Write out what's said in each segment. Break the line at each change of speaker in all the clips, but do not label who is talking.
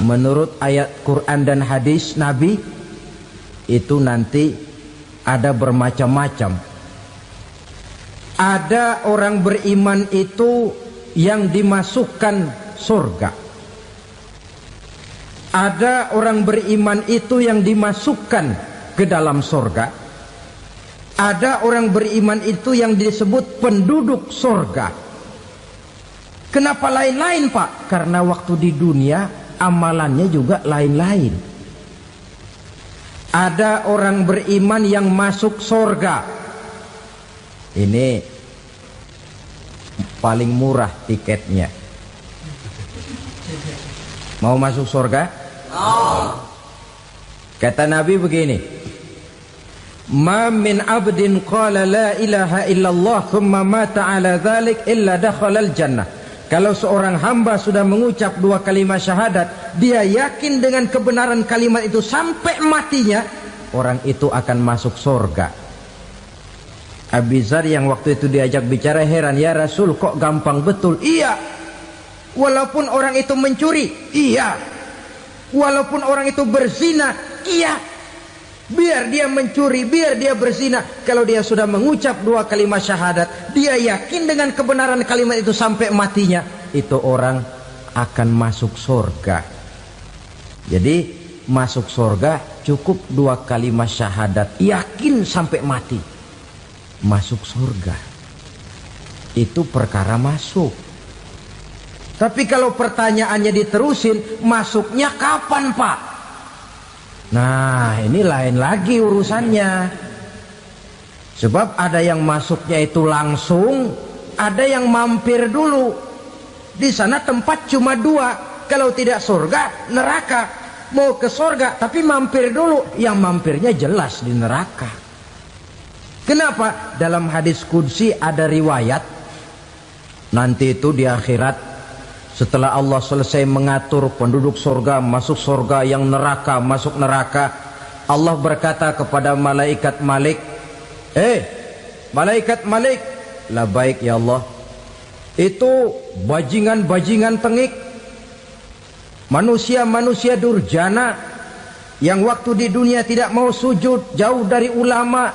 menurut ayat Quran dan hadis Nabi itu nanti ada bermacam-macam. Ada orang beriman itu yang dimasukkan surga. Ada orang beriman itu yang dimasukkan ke dalam surga. Ada orang beriman itu yang disebut penduduk surga. Kenapa lain-lain, Pak? Karena waktu di dunia amalannya juga lain-lain. Ada orang beriman yang masuk surga. Ini paling murah tiketnya. Mau masuk surga? Kata Nabi begini, ma min abdin qala la ilaha illallah thumma mata ala dhalik illa dakhala al-jannah. Kalau seorang hamba sudah mengucap dua kalimat syahadat, dia yakin dengan kebenaran kalimat itu sampai matinya, orang itu akan masuk surga. Abi Dzar yang waktu itu diajak bicara heran, ya Rasul kok gampang betul? Iya. Walaupun orang itu mencuri, iya. Walaupun orang itu berzina, iya. Biar dia mencuri, biar dia berzina, kalau dia sudah mengucap dua kalimat syahadat, dia yakin dengan kebenaran kalimat itu sampai matinya, itu orang akan masuk surga. Jadi masuk surga cukup dua kalimat syahadat, yakin sampai mati, masuk surga. Itu perkara masuk. Tapi kalau pertanyaannya diterusin, masuknya kapan, Pak? Nah, ini lain lagi urusannya. Sebab ada yang masuknya itu langsung, ada yang mampir dulu. Di sana tempat cuma dua, kalau tidak surga, neraka. Mau ke surga tapi mampir dulu, yang mampirnya jelas di neraka. Kenapa? Dalam hadis qudsi ada riwayat, nanti itu di akhirat, setelah Allah selesai mengatur penduduk surga masuk surga, yang neraka masuk neraka, Allah berkata kepada malaikat Malik, malaikat Malik, labaik ya Allah, itu bajingan-bajingan tengik, manusia-manusia durjana yang waktu di dunia tidak mau sujud, jauh dari ulama,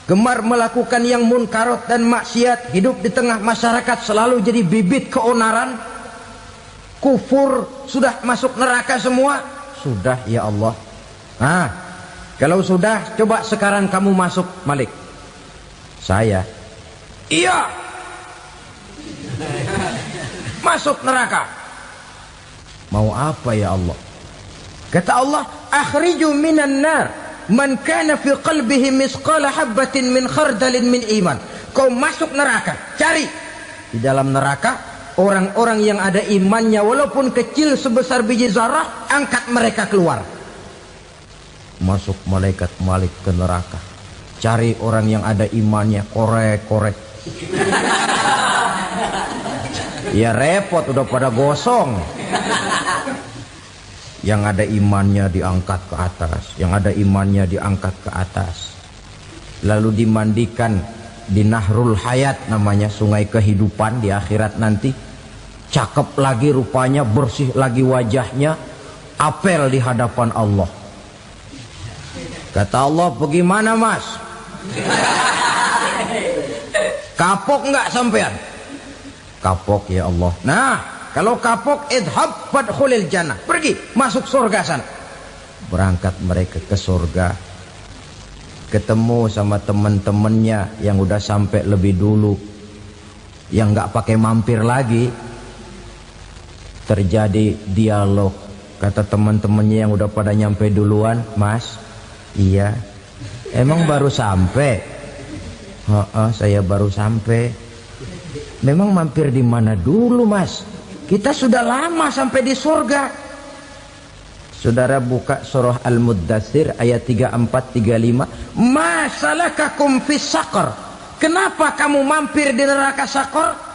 gemar melakukan yang munkarat dan maksiat, hidup di tengah masyarakat selalu jadi bibit keonaran, kufur, sudah masuk neraka semua. Sudah ya Allah. Nah, kalau sudah, coba sekarang kamu masuk, Malik. Saya, iya, masuk neraka. Mau apa ya Allah? Kata Allah, akhriju minan nar man kana fi qalbihi misqala habatin min khardalin min iman. Kau masuk neraka, cari di dalam neraka orang-orang yang ada imannya walaupun kecil sebesar biji zarah, angkat mereka keluar. Masuk malaikat Malik ke neraka, cari orang yang ada imannya, korek-korek. Ya repot, udah pada gosong. Yang ada imannya diangkat ke atas, yang ada imannya diangkat ke atas, lalu dimandikan di Nahrul Hayat, namanya sungai kehidupan di akhirat nanti. Cakep lagi rupanya, bersih lagi wajahnya, apel di hadapan Allah. Kata Allah, bagaimana mas? Kapok nggak sampean? Kapok ya Allah. Nah, kalau kapok, idhab fadkhulil jannah, pergi masuk surga sana. Berangkat mereka ke surga, ketemu sama teman-temannya yang udah sampai lebih dulu, yang nggak pakai mampir lagi. Terjadi dialog. Kata teman-temannya yang udah pada nyampe duluan, mas, iya, emang baru sampai? Saya baru sampai. Memang mampir di mana dulu mas? Kita sudah lama sampai di surga. Saudara buka surah Al-Muddatsir ayat 34-35. Ma salakakum fis saqar? Kenapa kamu mampir di neraka Saqar?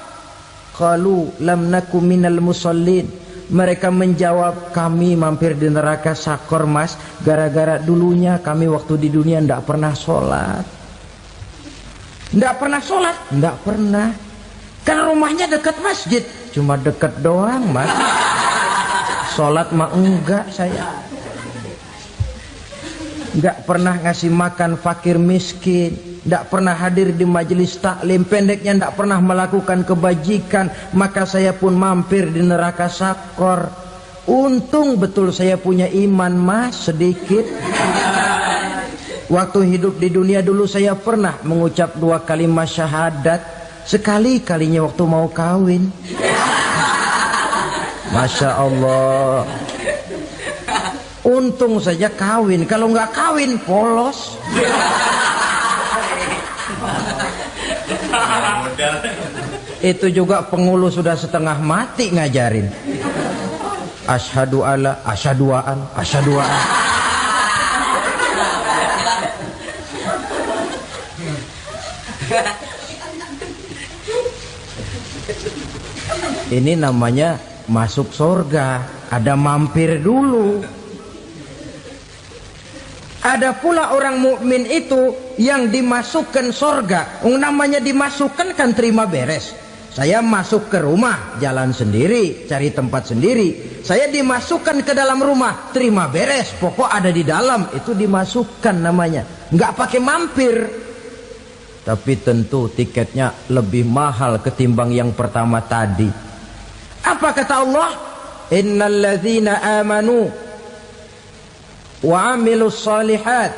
Qalu lam naku minal musallin. Mereka menjawab, kami mampir di neraka Saqar mas, gara-gara dulunya kami waktu di dunia ndak pernah sholat. Ndak pernah sholat? Ndak pernah. Kan rumahnya dekat masjid, cuma dekat doang mas. Sholat mah enggak saya. Enggak pernah ngasih makan fakir miskin, enggak pernah hadir di majelis taklim, pendeknya enggak pernah melakukan kebajikan, maka saya pun mampir di neraka sakor. Untung betul saya punya iman mas sedikit. Waktu hidup di dunia dulu saya pernah mengucap 2 kalimat syahadat, sekali-kalinya waktu mau kawin. Masya Allah. Untung saja kawin, kalau nggak kawin polos. Itu juga pengulu sudah setengah mati ngajarin. Asyhadu alla, asyaduaan, asyaduaan. Ini namanya masuk surga, ada mampir dulu. Ada pula orang mukmin itu yang dimasukkan surga. Namanya dimasukkan kan terima beres. Saya masuk ke rumah, jalan sendiri, cari tempat sendiri. Saya dimasukkan ke dalam rumah, terima beres. Pokok ada di dalam, itu dimasukkan namanya. Nggak pakai mampir. Tapi tentu tiketnya lebih mahal ketimbang yang pertama tadi. Apa kata Allah? Innal ladzina amanu wa amilus salihat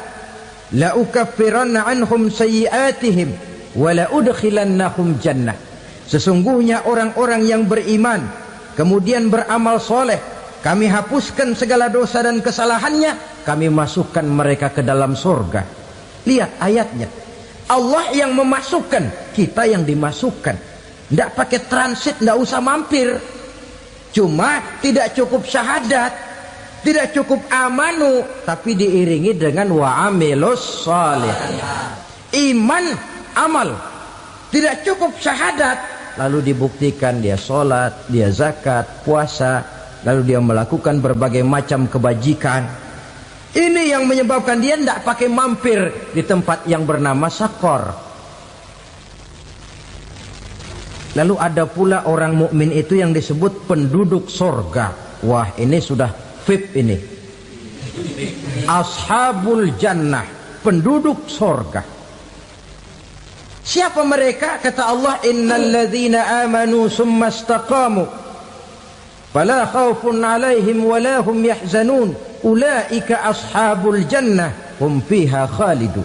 la ukaffiranna anhum sayyi'atihim wa la udkhilannahum jannah. Sesungguhnya orang-orang yang beriman kemudian beramal soleh, kami hapuskan segala dosa dan kesalahannya, kami masukkan mereka ke dalam surga. Lihat ayatnya, Allah yang memasukkan, kita yang dimasukkan. Tidak pakai transit, tidak usah mampir. Cuma tidak cukup syahadat, tidak cukup amanu, tapi diiringi dengan wa amilus salih. Iman, amal. Tidak cukup syahadat, lalu dibuktikan dia sholat, dia zakat, puasa, lalu dia melakukan berbagai macam kebajikan. Ini yang menyebabkan dia tidak pakai mampir di tempat yang bernama sakor. Lalu ada pula orang mukmin itu yang disebut penduduk sorga. Wah, ini sudah VIP ini. Ashabul jannah, penduduk sorga. Siapa mereka? Kata Allah, innal ladzina amanu summa istaqamu fala khaufun alaihim wala hum yahzanun ulaika ashabul jannah hum fiha khalidun.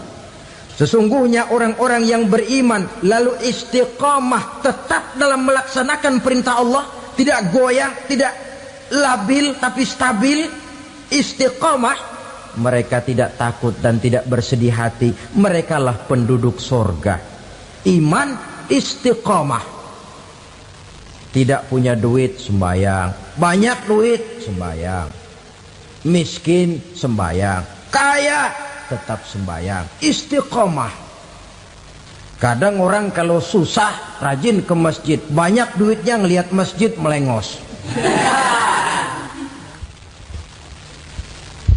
Sesungguhnya orang-orang yang beriman lalu istiqamah, tetap dalam melaksanakan perintah Allah, tidak goyang, tidak labil tapi stabil, istiqamah, mereka tidak takut dan tidak bersedih hati. Merekalah penduduk surga. Iman, istiqamah. Tidak punya duit, sembayang. Banyak duit, sembayang. Miskin, sembayang. Kaya, tetap sembayang. Istiqamah. Kadang orang kalau susah rajin ke masjid, banyak duitnya ngelihat masjid melengos.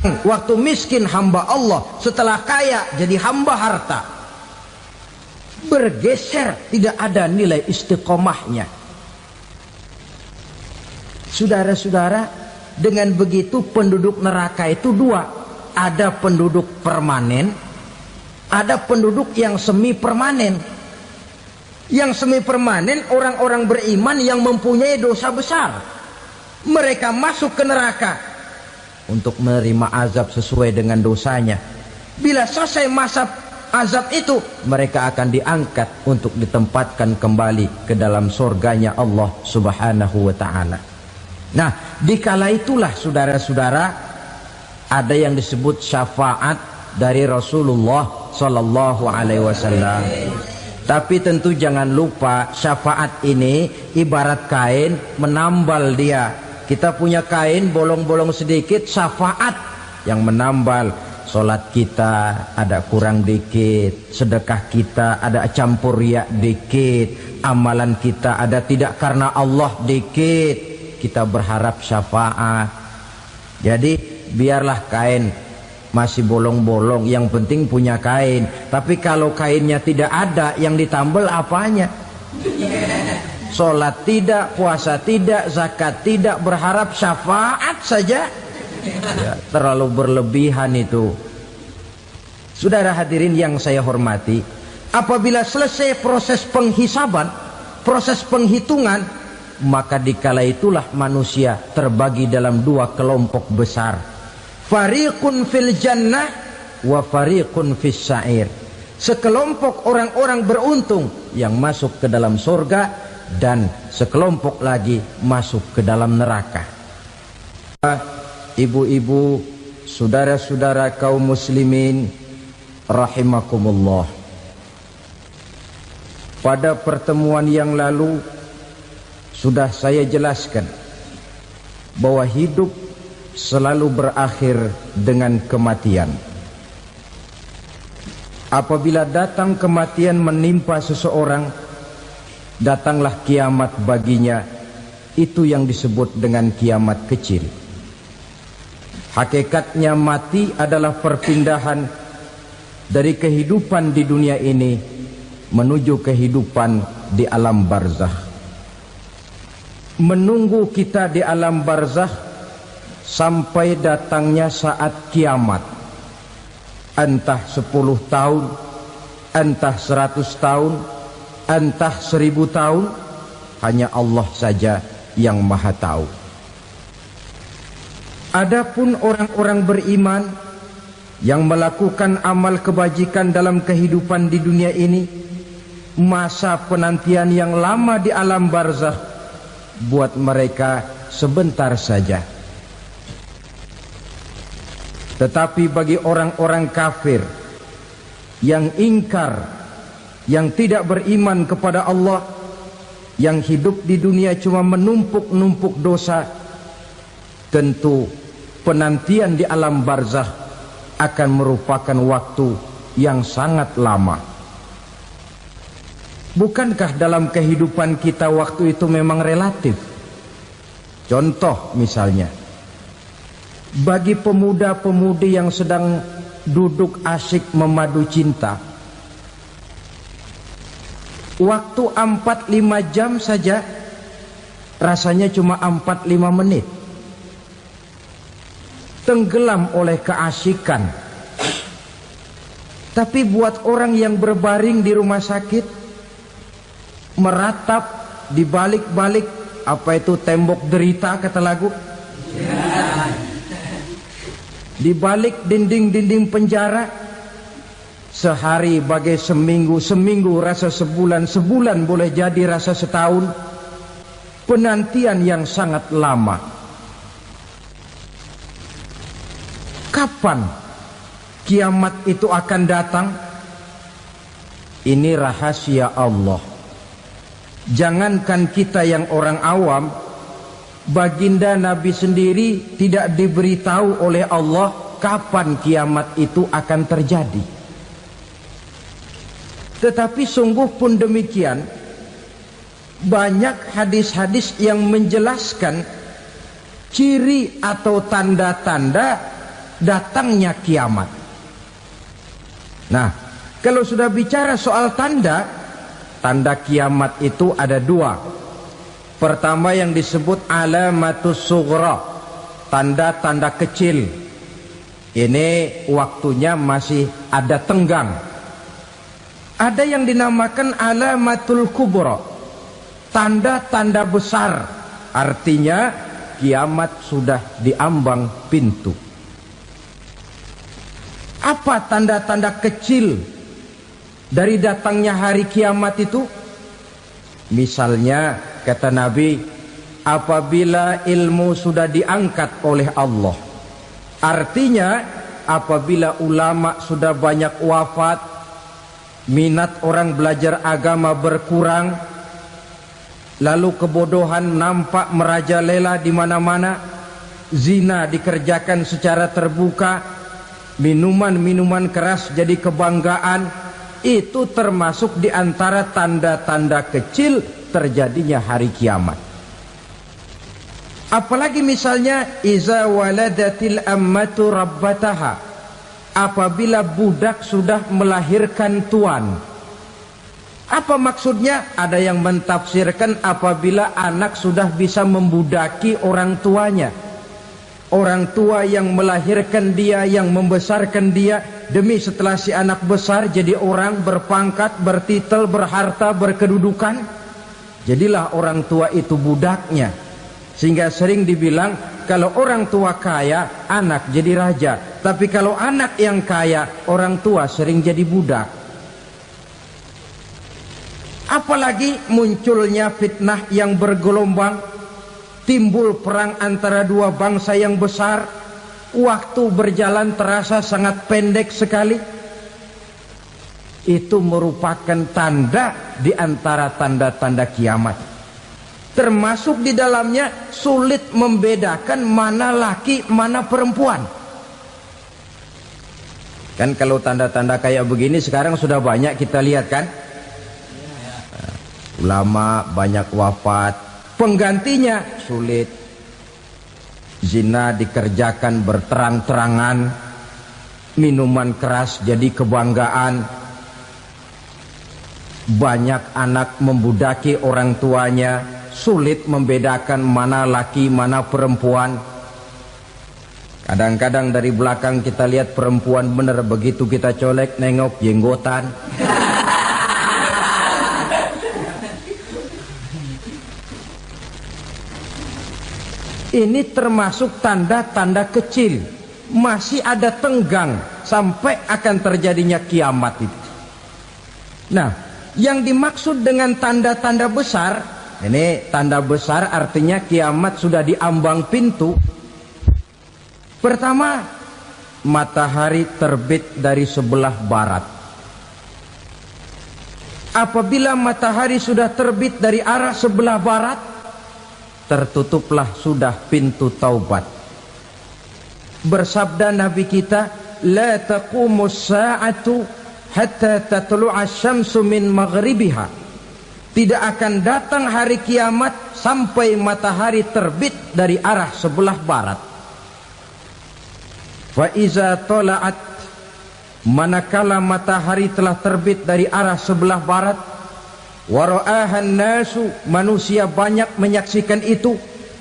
Waktu miskin hamba Allah, setelah kaya jadi hamba harta. Bergeser, tidak ada nilai istiqomahnya. Saudara-saudara, dengan begitu penduduk neraka itu dua. Ada penduduk permanen, ada penduduk yang semi permanen. Yang semi permanen orang-orang beriman yang mempunyai dosa besar. Mereka masuk ke neraka untuk menerima azab sesuai dengan dosanya. Bila selesai masa azab itu, mereka akan diangkat untuk ditempatkan kembali ke dalam surganya Allah Subhanahu wa ta'ala. Nah, dikala itulah saudara-saudara, ada yang disebut syafaat dari Rasulullah Sallallahu Alaihi Wasallam. Tapi tentu jangan lupa, syafaat ini ibarat kain menambal dia. Kita punya kain bolong-bolong sedikit, syafaat yang menambal. Sholat kita ada kurang dikit, sedekah kita ada campur riak dikit, amalan kita ada tidak karena Allah dikit, kita berharap syafaat. Jadi biarlah kain masih bolong-bolong, yang penting punya kain. Tapi kalau kainnya tidak ada, yang ditambal apanya? sholat tidak, puasa tidak, zakat tidak, berharap syafaat saja. Ya, terlalu berlebihan itu. Saudara hadirin yang saya hormati, apabila selesai proses penghisaban, proses penghitungan, maka dikala itulah manusia terbagi dalam dua kelompok besar. Fariqun fil jannah wa fariqun fis sa'ir. Sekelompok orang-orang beruntung yang masuk ke dalam surga, dan sekelompok lagi masuk ke dalam neraka. Ibu-ibu, saudara-saudara kaum muslimin rahimakumullah. Pada pertemuan yang lalu sudah saya jelaskan bahwa hidup selalu berakhir dengan kematian. Apabila datang kematian menimpa seseorang, datanglah kiamat baginya. Itu yang disebut dengan kiamat kecil. Hakikatnya mati adalah perpindahan dari kehidupan di dunia ini menuju kehidupan di alam barzakh. Menunggu kita di alam barzakh sampai datangnya saat kiamat. Entah 10 tahun, entah 100 tahun, entah 1000 tahun, hanya Allah saja yang maha tahu. Adapun orang-orang beriman yang melakukan amal kebajikan dalam kehidupan di dunia ini, masa penantian yang lama di alam barzakh buat mereka sebentar saja. Tetapi bagi orang-orang kafir yang ingkar, yang tidak beriman kepada Allah, yang hidup di dunia cuma menumpuk-numpuk dosa, tentu penantian di alam barzakh akan merupakan waktu yang sangat lama. Bukankah dalam kehidupan kita waktu itu memang relatif? Contoh misalnya, bagi pemuda-pemudi yang sedang duduk asyik memadu cinta, waktu 4-5 jam saja rasanya cuma 4-5 menit. Tenggelam oleh keasikan. Tapi buat orang yang berbaring di rumah sakit, meratap di balik-balik apa itu tembok derita kata lagu, di balik dinding-dinding penjara, sehari bagai seminggu, seminggu rasa sebulan, sebulan boleh jadi rasa setahun. Penantian yang sangat lama. Kapan kiamat itu akan datang? Ini rahasia Allah. Jangankan kita yang orang awam, baginda Nabi sendiri tidak diberitahu oleh Allah kapan kiamat itu akan terjadi. Tetapi sungguh pun demikian, banyak hadis-hadis yang menjelaskan ciri atau tanda-tanda datangnya kiamat. Nah, kalau sudah bicara soal tanda, tanda kiamat itu ada dua. Pertama yang disebut alamatus sughra, tanda-tanda kecil. Ini waktunya masih ada tenggang. Ada yang dinamakan alamatul kubra, tanda-tanda besar. Artinya kiamat sudah diambang pintu. Apa tanda-tanda kecil dari datangnya hari kiamat itu? Misalnya kata Nabi, apabila ilmu sudah diangkat oleh Allah, artinya apabila ulama sudah banyak wafat, minat orang belajar agama berkurang, lalu kebodohan nampak merajalela di mana-mana, zina dikerjakan secara terbuka, minuman-minuman keras jadi kebanggaan, itu termasuk di antara tanda-tanda kecil terjadinya hari kiamat. Apalagi misalnya iza waladatil ammatu rabbataha, apabila budak sudah melahirkan tuan. Apa maksudnya? Ada yang mentafsirkan apabila anak sudah bisa membudaki orang tuanya. Orang tua yang melahirkan dia, yang membesarkan dia, demi setelah si anak besar jadi orang berpangkat, bertitel, berharta, berkedudukan, jadilah orang tua itu budaknya. Sehingga sering dibilang kalau orang tua kaya, anak jadi raja. Tapi kalau anak yang kaya, orang tua sering jadi budak. Apalagi munculnya fitnah yang bergelombang, timbul perang antara dua bangsa yang besar, waktu berjalan terasa sangat pendek sekali. Itu merupakan tanda di antara tanda-tanda kiamat. Termasuk di dalamnya sulit membedakan mana laki, mana perempuan. Kan kalau tanda-tanda kayak begini sekarang sudah banyak kita lihat kan? Ulama banyak wafat, penggantinya sulit. Zina dikerjakan berterang-terangan, minuman keras jadi kebanggaan, banyak anak membudaki orang tuanya, sulit membedakan mana laki mana perempuan. Kadang-kadang dari belakang kita lihat perempuan bener, begitu kita colek nengok jenggotan. Ini termasuk tanda-tanda kecil. Masih ada tenggang sampai akan terjadinya kiamat itu. Nah, yang dimaksud dengan tanda-tanda besar, ini tanda besar artinya kiamat sudah diambang pintu. Pertama, matahari terbit dari sebelah barat. Apabila matahari sudah terbit dari arah sebelah barat, tertutuplah sudah pintu taubat. Bersabda Nabi kita, la taqumus sa'atu hatta tatlu'a syamsu min maghribiha. Tidak akan datang hari kiamat sampai matahari terbit dari arah sebelah barat. Fa iza tala'at, manakala matahari telah terbit dari arah sebelah barat, wara'ahan nasu, manusia banyak menyaksikan itu,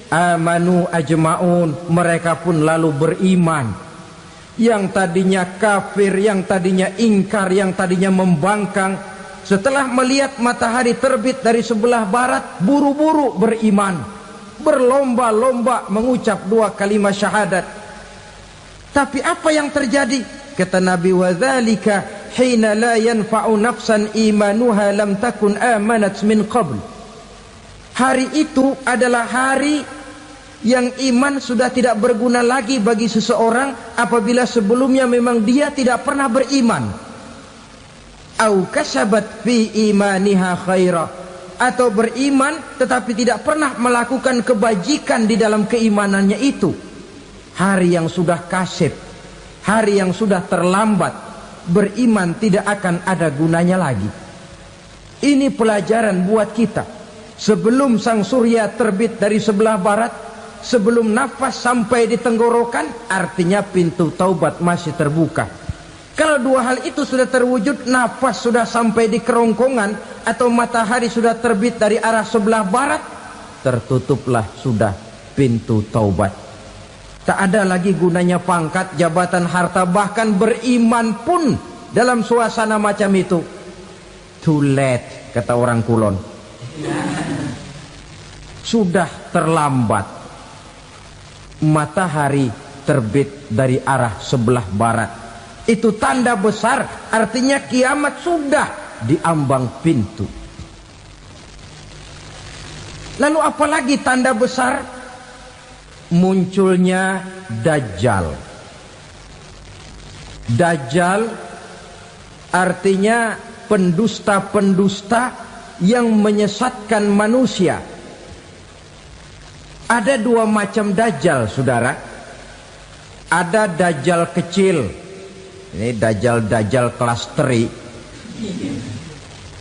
amanu ajma'un, mereka pun lalu beriman. Yang tadinya kafir, yang tadinya ingkar, yang tadinya membangkang, setelah melihat matahari terbit dari sebelah barat, buru-buru beriman, berlomba-lomba mengucap dua kalimat syahadat. Tapi apa yang terjadi? Kata Nabi, wadzalika hina la yanfa'u nafsan imanuha lam takun amanat min qabl. Hari itu adalah hari yang iman sudah tidak berguna lagi bagi seseorang apabila sebelumnya memang dia tidak pernah beriman. Au kasabat fi imaniha khaira, atau beriman tetapi tidak pernah melakukan kebajikan di dalam keimanannya itu. Hari yang sudah kasib, hari yang sudah terlambat, beriman tidak akan ada gunanya lagi. Ini pelajaran buat kita. Sebelum sang surya terbit dari sebelah barat, sebelum nafas sampai di tenggorokan, artinya pintu taubat masih terbuka. Kalau dua hal itu sudah terwujud, nafas sudah sampai di kerongkongan atau matahari sudah terbit dari arah sebelah barat, tertutuplah sudah pintu taubat. Tak ada lagi gunanya pangkat, jabatan, harta, bahkan beriman pun dalam suasana macam itu. Too late, kata orang Kulon. Sudah terlambat. Matahari terbit dari arah sebelah barat. Itu tanda besar, artinya kiamat sudah diambang pintu. Lalu apalagi tanda besar? Munculnya Dajjal. Dajjal artinya pendusta-pendusta yang menyesatkan manusia. Ada dua macam Dajjal, saudara. Ada Dajjal kecil. Ini Dajjal kelas teri.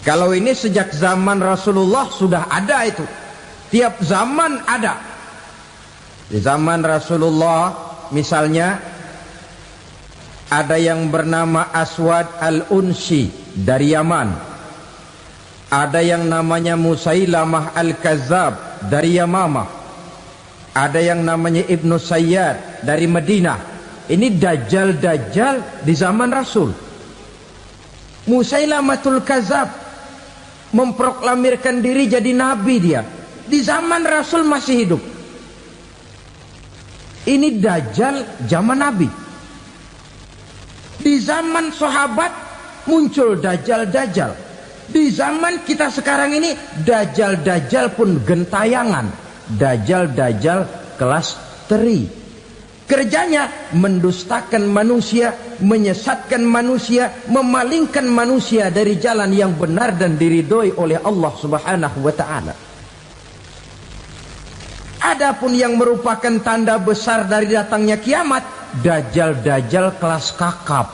Kalau ini sejak zaman Rasulullah sudah ada itu. Tiap zaman ada. Di zaman Rasulullah misalnya ada yang bernama Aswad al-Unsi dari Yaman. Ada yang namanya Musailamah Al-Kazzab dari Yamamah. Ada yang namanya Ibnu Sayyad dari Madinah. Ini dajjal-dajjal di zaman Rasul. Musailamatul Kazzab memproklamirkan diri jadi nabi dia. Di zaman Rasul masih hidup. Ini dajjal zaman Nabi. Di zaman sahabat muncul dajjal-dajjal. Di zaman kita sekarang ini dajjal-dajjal pun gentayangan. Dajjal-dajjal kelas teri. Kerjanya mendustakan manusia, menyesatkan manusia, memalingkan manusia dari jalan yang benar dan diridhoi oleh Allah Subhanahu wa taala. Adapun yang merupakan tanda besar dari datangnya kiamat, dajjal-dajjal kelas kakap.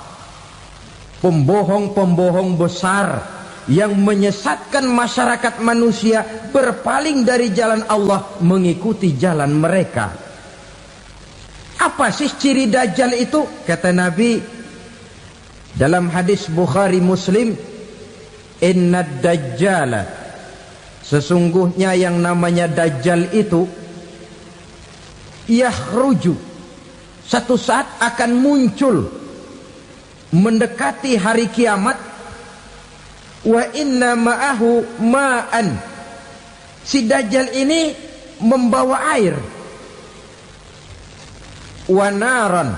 Pembohong-pembohong besar yang menyesatkan masyarakat manusia berpaling dari jalan Allah mengikuti jalan mereka. Apa sih ciri dajjal itu? Kata Nabi dalam hadis Bukhari Muslim, inna dajjala, sesungguhnya yang namanya dajjal itu yakhruju, satu saat akan muncul mendekati hari kiamat. Wa inna ma'ahu ma'an, si dajjal ini membawa air. Wa naran,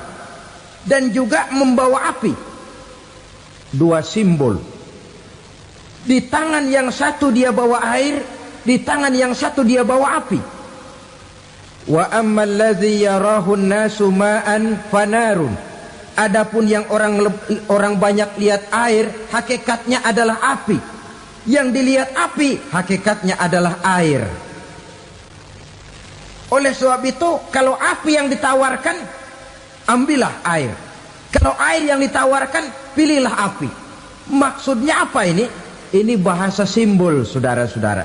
dan juga membawa api. Dua simbol. Di tangan yang satu dia bawa air, di tangan yang satu dia bawa api. Wa ammal ladzi yarahu an-nasu ma'an fanarun, adapun yang orang banyak lihat air, hakikatnya adalah api. Yang dilihat api, hakikatnya adalah air. Oleh sebab itu, kalau api yang ditawarkan, ambillah air. Kalau air yang ditawarkan, pilihlah api. Maksudnya apa ini? Ini bahasa simbol, saudara-saudara.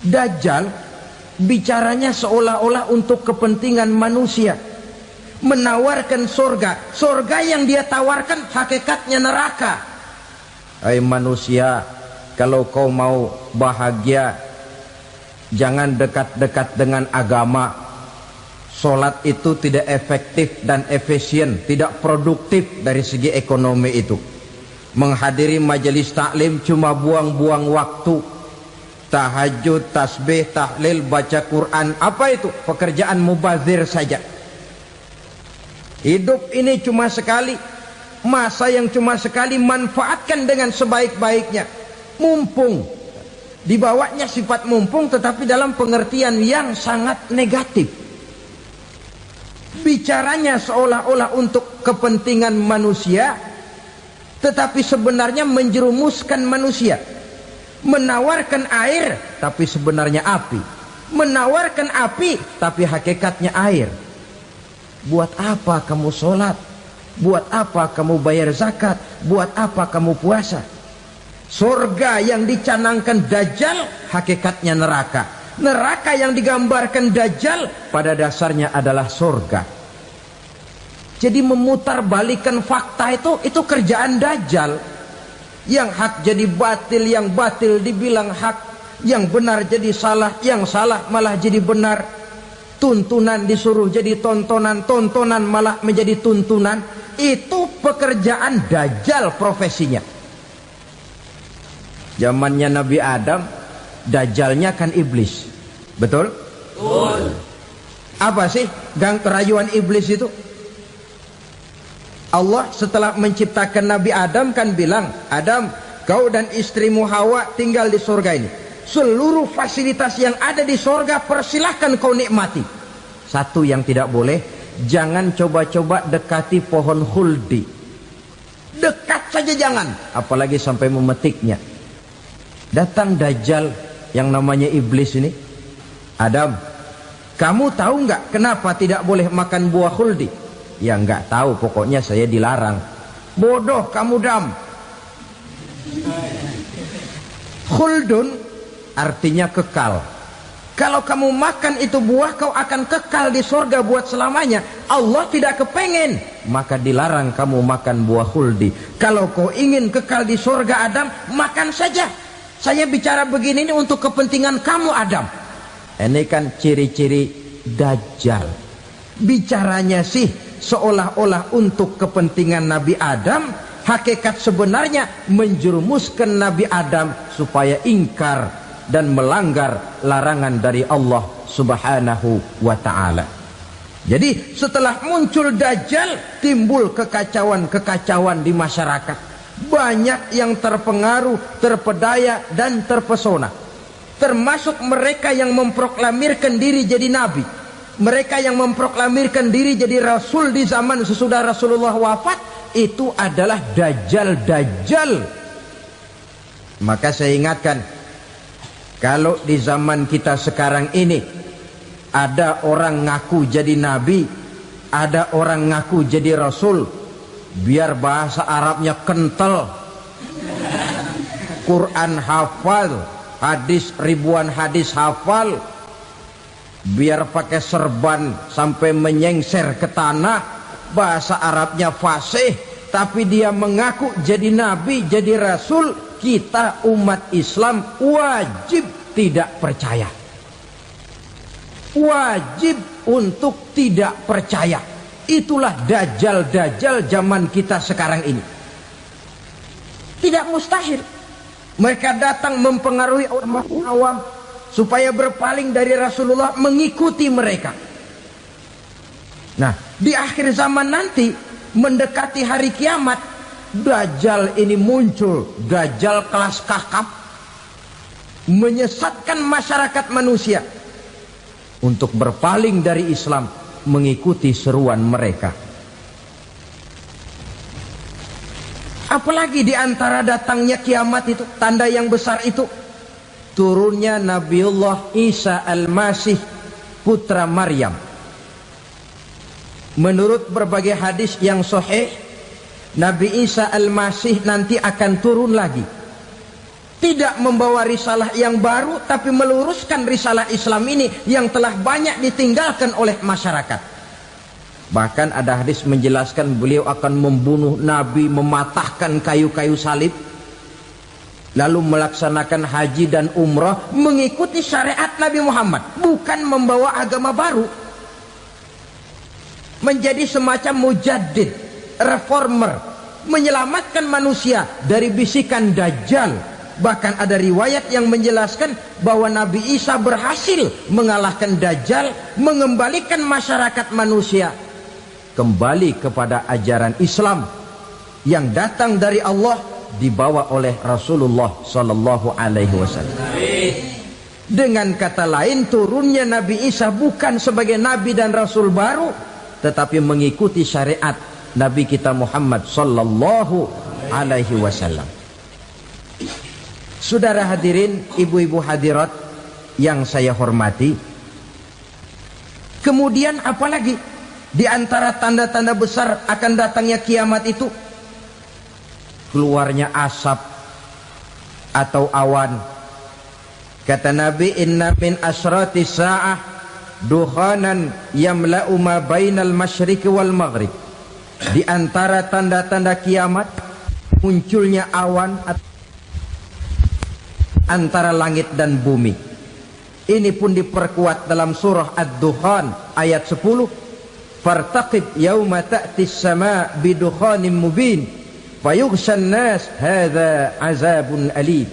Dajjal bicaranya seolah-olah untuk kepentingan manusia. Menawarkan surga. Surga yang dia tawarkan hakikatnya neraka. Hai manusia, kalau kau mau bahagia, jangan dekat-dekat dengan agama. Solat itu tidak efektif dan efisien, tidak produktif dari segi ekonomi itu. Menghadiri majelis taklim cuma buang-buang waktu. Tahajud, tasbih, tahlil, baca Quran, apa itu? Pekerjaan mubazir saja. Hidup ini cuma sekali, masa yang cuma sekali, manfaatkan dengan sebaik-baiknya. Mumpung, dibawanya sifat mumpung tetapi dalam pengertian yang sangat negatif. Bicaranya seolah-olah untuk kepentingan manusia, tetapi sebenarnya menjerumuskan manusia. Menawarkan air tapi sebenarnya api. Menawarkan api tapi hakikatnya air. Buat apa kamu sholat? Buat apa kamu bayar zakat? Buat apa kamu puasa? Surga yang dicanangkan dajjal hakikatnya neraka. Neraka yang digambarkan dajjal pada dasarnya adalah surga. Jadi memutarbalikkan fakta itu kerjaan dajjal. Yang hak jadi batil, yang batil dibilang hak, yang benar jadi salah, yang salah malah jadi benar. Tuntunan disuruh jadi tontonan, tontonan malah menjadi tuntunan. Itu pekerjaan dajjal profesinya. Zamannya Nabi Adam, dajjalnya kan iblis. Betul? Betul. Apa sih gang kerayuan iblis itu? Allah setelah menciptakan Nabi Adam kan bilang, Adam, kau dan istrimu Hawa tinggal di surga ini. Seluruh fasilitas yang ada di surga persilahkan kau nikmati. Satu yang tidak boleh, jangan coba-coba dekati pohon khuldi. Dekat saja jangan, apalagi sampai memetiknya. Datang dajjal yang namanya iblis ini. Adam, kamu tahu nggak kenapa tidak boleh makan buah khuldi? Ya nggak tahu, pokoknya saya dilarang. Bodoh kamu Dam. Khuldun artinya kekal. Kalau kamu makan itu buah, kau akan kekal di surga buat selamanya. Allah tidak kepengen, maka dilarang kamu makan buah khuldi. Kalau kau ingin kekal di surga Adam, makan saja. Saya bicara begini ini untuk kepentingan kamu Adam. Ini kan ciri-ciri Dajjal. Bicaranya sih seolah-olah untuk kepentingan Nabi Adam, hakikat sebenarnya menjerumuskan Nabi Adam supaya ingkar dan melanggar larangan dari Allah Subhanahu wa ta'ala. Jadi setelah muncul Dajjal, timbul kekacauan-kekacauan di masyarakat. Banyak yang terpengaruh, terpedaya dan terpesona. Termasuk mereka yang memproklamirkan diri jadi nabi, mereka yang memproklamirkan diri jadi rasul di zaman sesudah Rasulullah wafat. Itu adalah Dajjal. Maka saya ingatkan, kalau di zaman kita sekarang ini ada orang ngaku jadi nabi, ada orang ngaku jadi rasul, biar bahasa Arabnya kental, Quran hafal, hadis ribuan hadis hafal, biar pakai serban sampai menyengser ke tanah, bahasa Arabnya fasih, tapi dia mengaku jadi nabi, jadi rasul, kita umat Islam wajib tidak percaya. Wajib untuk tidak percaya. Itulah Dajjal zaman kita sekarang ini. Tidak mustahil mereka datang mempengaruhi orang awam supaya berpaling dari Rasulullah, mengikuti mereka. Nah, di akhir zaman nanti, mendekati hari kiamat, Dajjal ini muncul. Dajjal kelas kakap, menyesatkan masyarakat manusia untuk berpaling dari Islam, mengikuti seruan mereka. Apalagi di antara datangnya kiamat itu, tanda yang besar itu, turunnya Nabiullah Isa Al-Masih, putra Maryam. Menurut berbagai hadis yang sahih, Nabi Isa Al-Masih nanti akan turun lagi. Tidak membawa risalah yang baru, tapi meluruskan risalah Islam ini yang telah banyak ditinggalkan oleh masyarakat. Bahkan ada hadis menjelaskan beliau akan membunuh Nabi, mematahkan kayu-kayu salib, lalu melaksanakan haji dan umrah mengikuti syariat Nabi Muhammad, bukan membawa agama baru. Menjadi semacam mujaddid, reformer, menyelamatkan manusia dari bisikan Dajjal. Bahkan ada riwayat yang menjelaskan bahwa Nabi Isa berhasil mengalahkan Dajjal, mengembalikan masyarakat manusia kembali kepada ajaran Islam yang datang dari Allah, dibawa oleh Rasulullah sallallahu alaihi wasallam. Dengan kata lain, turunnya Nabi Isa bukan sebagai nabi dan rasul baru, tetapi mengikuti syariat Nabi kita Muhammad sallallahu alaihi wasallam. Saudara hadirin, ibu-ibu hadirat yang saya hormati, kemudian apalagi di antara tanda-tanda besar akan datangnya kiamat itu? Keluarnya asap atau awan. Kata Nabi, inna min asrati sa'ah dukhanan yamla'u ma bainal masyriqi wal maghrib. Di antara tanda-tanda kiamat, munculnya awan antara langit dan bumi. Ini pun diperkuat dalam surah Ad-Dukhan ayat 10. Fartaqib yauma ta'tis sama bidukhanim mubin fayughshan nas hadza azabun alim.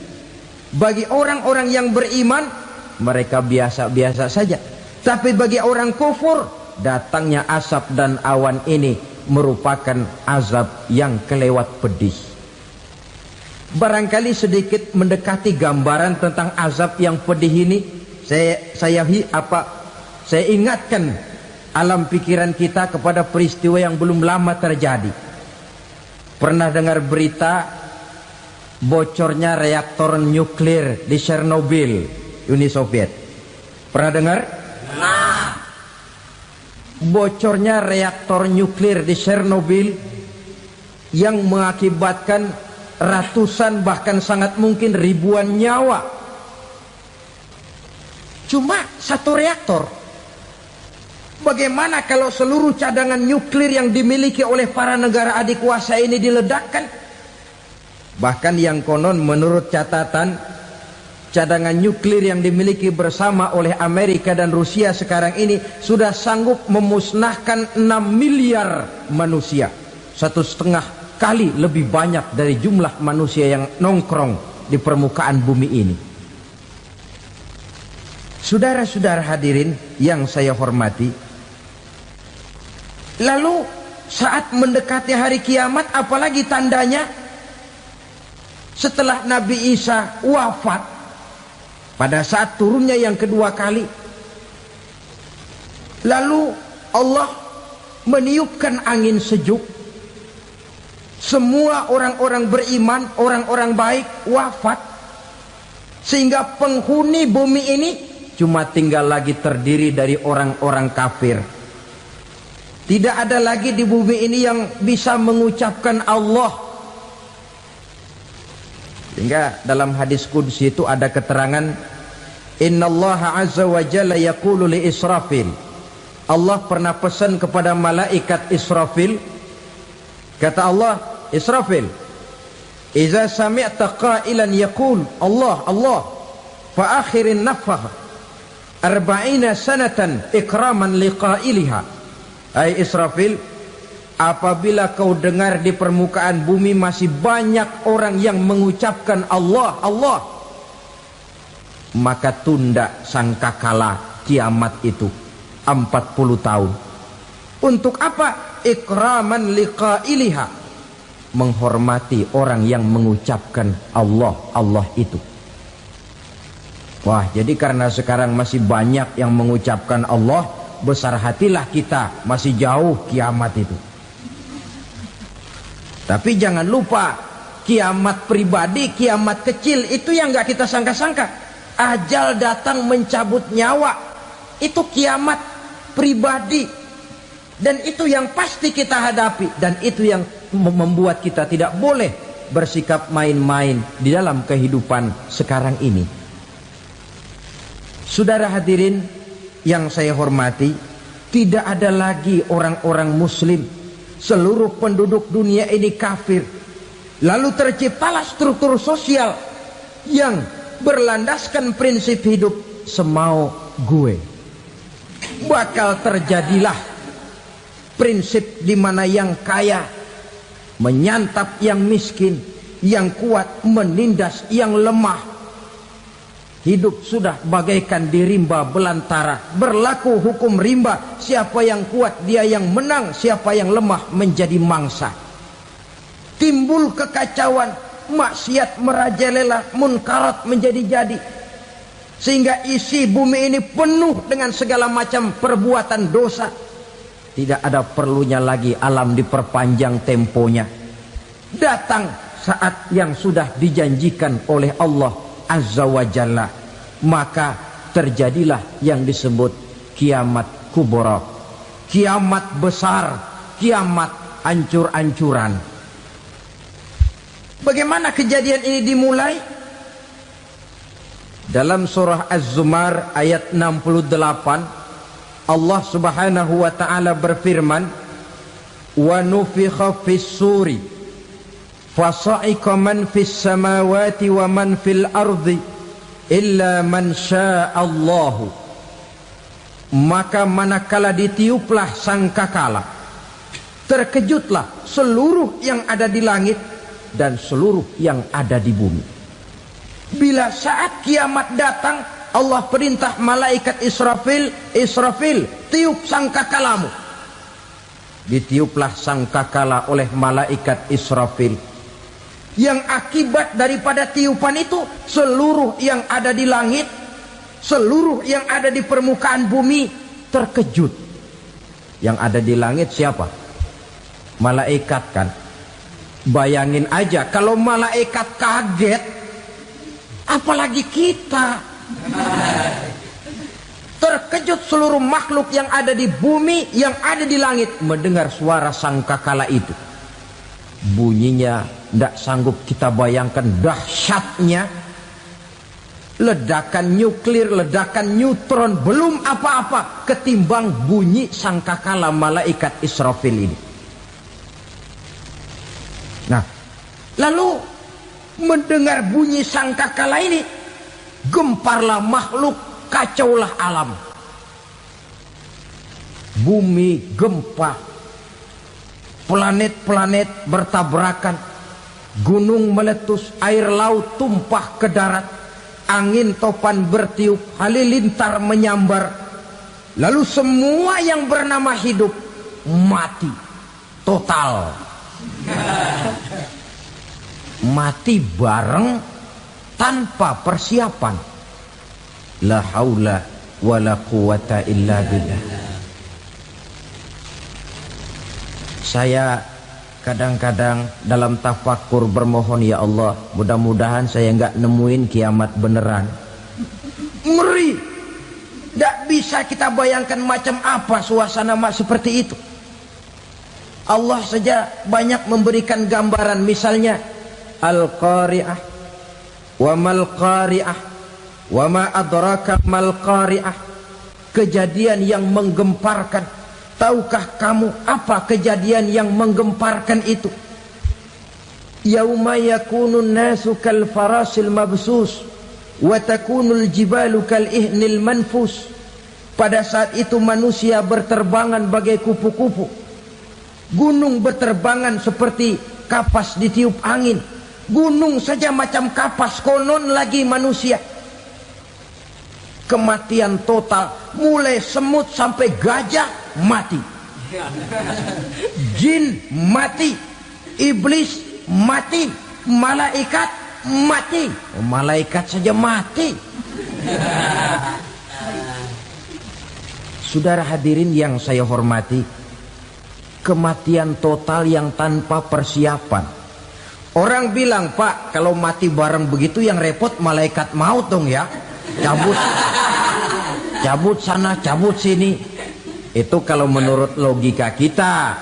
Bagi orang-orang yang beriman, mereka biasa-biasa saja. Tapi bagi orang kufur, datangnya asap dan awan ini merupakan azab yang kelewat pedih. Barangkali sedikit mendekati gambaran tentang azab yang pedih ini, saya ingatkan alam pikiran kita kepada peristiwa yang belum lama terjadi. Pernah dengar berita bocornya reaktor nuklir di Chernobyl, Uni Soviet? Pernah dengar? Nah, bocornya reaktor nuklir di Chernobyl yang mengakibatkan ratusan bahkan sangat mungkin ribuan nyawa. Cuma satu reaktor. Bagaimana kalau seluruh cadangan nuklir yang dimiliki oleh para negara adikuasa ini diledakkan? Bahkan yang konon menurut catatan cadangan nuklir yang dimiliki bersama oleh Amerika dan Rusia sekarang ini sudah sanggup memusnahkan 6 miliar manusia, 1,5 kali lebih banyak dari jumlah manusia yang nongkrong di permukaan bumi ini. Saudara-saudara hadirin yang saya hormati, lalu saat mendekati hari kiamat, apalagi tandanya? Setelah Nabi Isa wafat, pada saat turunnya yang kedua kali, lalu Allah meniupkan angin sejuk. Semua orang-orang beriman, orang-orang baik wafat, sehingga penghuni bumi ini cuma tinggal lagi terdiri dari orang-orang kafir. Tidak ada lagi di bumi ini yang bisa mengucapkan Allah. Sehingga dalam hadis qudsi itu ada keterangan, innallaha azza wa jalla yaqulu li Israfil. Allah pernah pesan kepada malaikat Israfil, kata Allah, Israfil, idza sami'ta qailan yaqul Allah Allah fa akhirin nafakh 40 sanatan ikraman liqailiha. Hai Israfil, apabila kau dengar di permukaan bumi masih banyak orang yang mengucapkan Allah Allah, maka tunda sangkakala kiamat itu 40 tahun. Untuk apa? Ikraman liqailiha, menghormati orang yang mengucapkan Allah Allah itu. Wah, jadi karena sekarang masih banyak yang mengucapkan Allah, besar hatilah kita, masih jauh kiamat itu. Tapi jangan lupa, kiamat pribadi, kiamat kecil itu yang gak kita sangka-sangka. Ajal datang mencabut nyawa, itu kiamat pribadi, dan itu yang pasti kita hadapi, dan itu yang membuat kita tidak boleh bersikap main-main di dalam kehidupan sekarang ini. Saudara hadirin yang saya hormati, tidak ada lagi orang-orang muslim. Seluruh penduduk dunia ini kafir. Lalu terciptalah struktur sosial yang berlandaskan prinsip hidup semau gue. Bakal terjadilah prinsip di mana yang kaya menyantap yang miskin, yang kuat menindas yang lemah. Hidup sudah bagaikan di rimba belantara, berlaku hukum rimba, siapa yang kuat dia yang menang, siapa yang lemah menjadi mangsa. Timbul kekacauan, maksiat merajalela, munkarat menjadi-jadi, sehingga isi bumi ini penuh dengan segala macam perbuatan dosa. Tidak ada perlunya lagi alam diperpanjang temponya. Datang saat yang sudah dijanjikan oleh Allah Azza wa Jalla, maka terjadilah yang disebut kiamat kubra, kiamat besar, kiamat ancur-ancuran. Bagaimana kejadian ini dimulai? Dalam surah Az-Zumar ayat 68, Allah subhanahu wa ta'ala berfirman, wa nufikha fis suri fasa'iqa man fis samawati wa man fil ardi illa man sya'allahu. Maka manakala ditiuplah sangkakala, terkejutlah seluruh yang ada di langit dan seluruh yang ada di bumi. Bila saat kiamat datang, Allah perintah malaikat Israfil, Israfil, tiup sangkakalamu. Ditiuplah sangkakala oleh malaikat Israfil. Yang akibat daripada tiupan itu, seluruh yang ada di langit, seluruh yang ada di permukaan bumi terkejut. Yang ada di langit siapa? Malaikat kan. Bayangin aja kalau malaikat kaget, apalagi kita. Terkejut seluruh makhluk yang ada di bumi, yang ada di langit mendengar suara sangkakala itu. Bunyinya tidak sanggup kita bayangkan dahsyatnya. Ledakan nuklir, ledakan neutron, belum apa-apa ketimbang bunyi sangkakala malaikat Israfil ini. Nah, lalu mendengar bunyi sangkakala ini, gemparlah makhluk, kacaulah alam. Bumi gempa, planet-planet bertabrakan, gunung meletus, air laut tumpah ke darat, angin topan bertiup, halilintar menyambar. Lalu semua yang bernama hidup mati total. Mati bareng tanpa persiapan. La haula wala quwata illa billah. Saya kadang-kadang dalam tafakur bermohon, ya Allah, mudah-mudahan saya enggak nemuin kiamat beneran. Ngeri. Tidak bisa kita bayangkan macam apa suasana seperti itu. Allah saja banyak memberikan gambaran, misalnya Al-Qari'ah, wa mal qari'ah, wa ma adraka mal qari'ah. Kejadian yang menggemparkan. Tahukah kamu apa kejadian yang menggemparkan itu? Yauma yakunun nasu kal farasil mabsus wa takunul jibalu kal ihnil manfus. Pada saat itu manusia berterbangan bagai kupu-kupu, gunung berterbangan seperti kapas ditiup angin. Gunung saja macam kapas, konon lagi manusia. Kematian total, mulai semut sampai gajah mati, jin mati, iblis mati, malaikat mati. Malaikat saja mati. Saudara hadirin yang saya hormati, kematian total yang tanpa persiapan. Orang bilang, Pak, kalau mati bareng begitu yang repot malaikat maut dong ya. Cabut sana, cabut sini. Itu kalau menurut logika kita,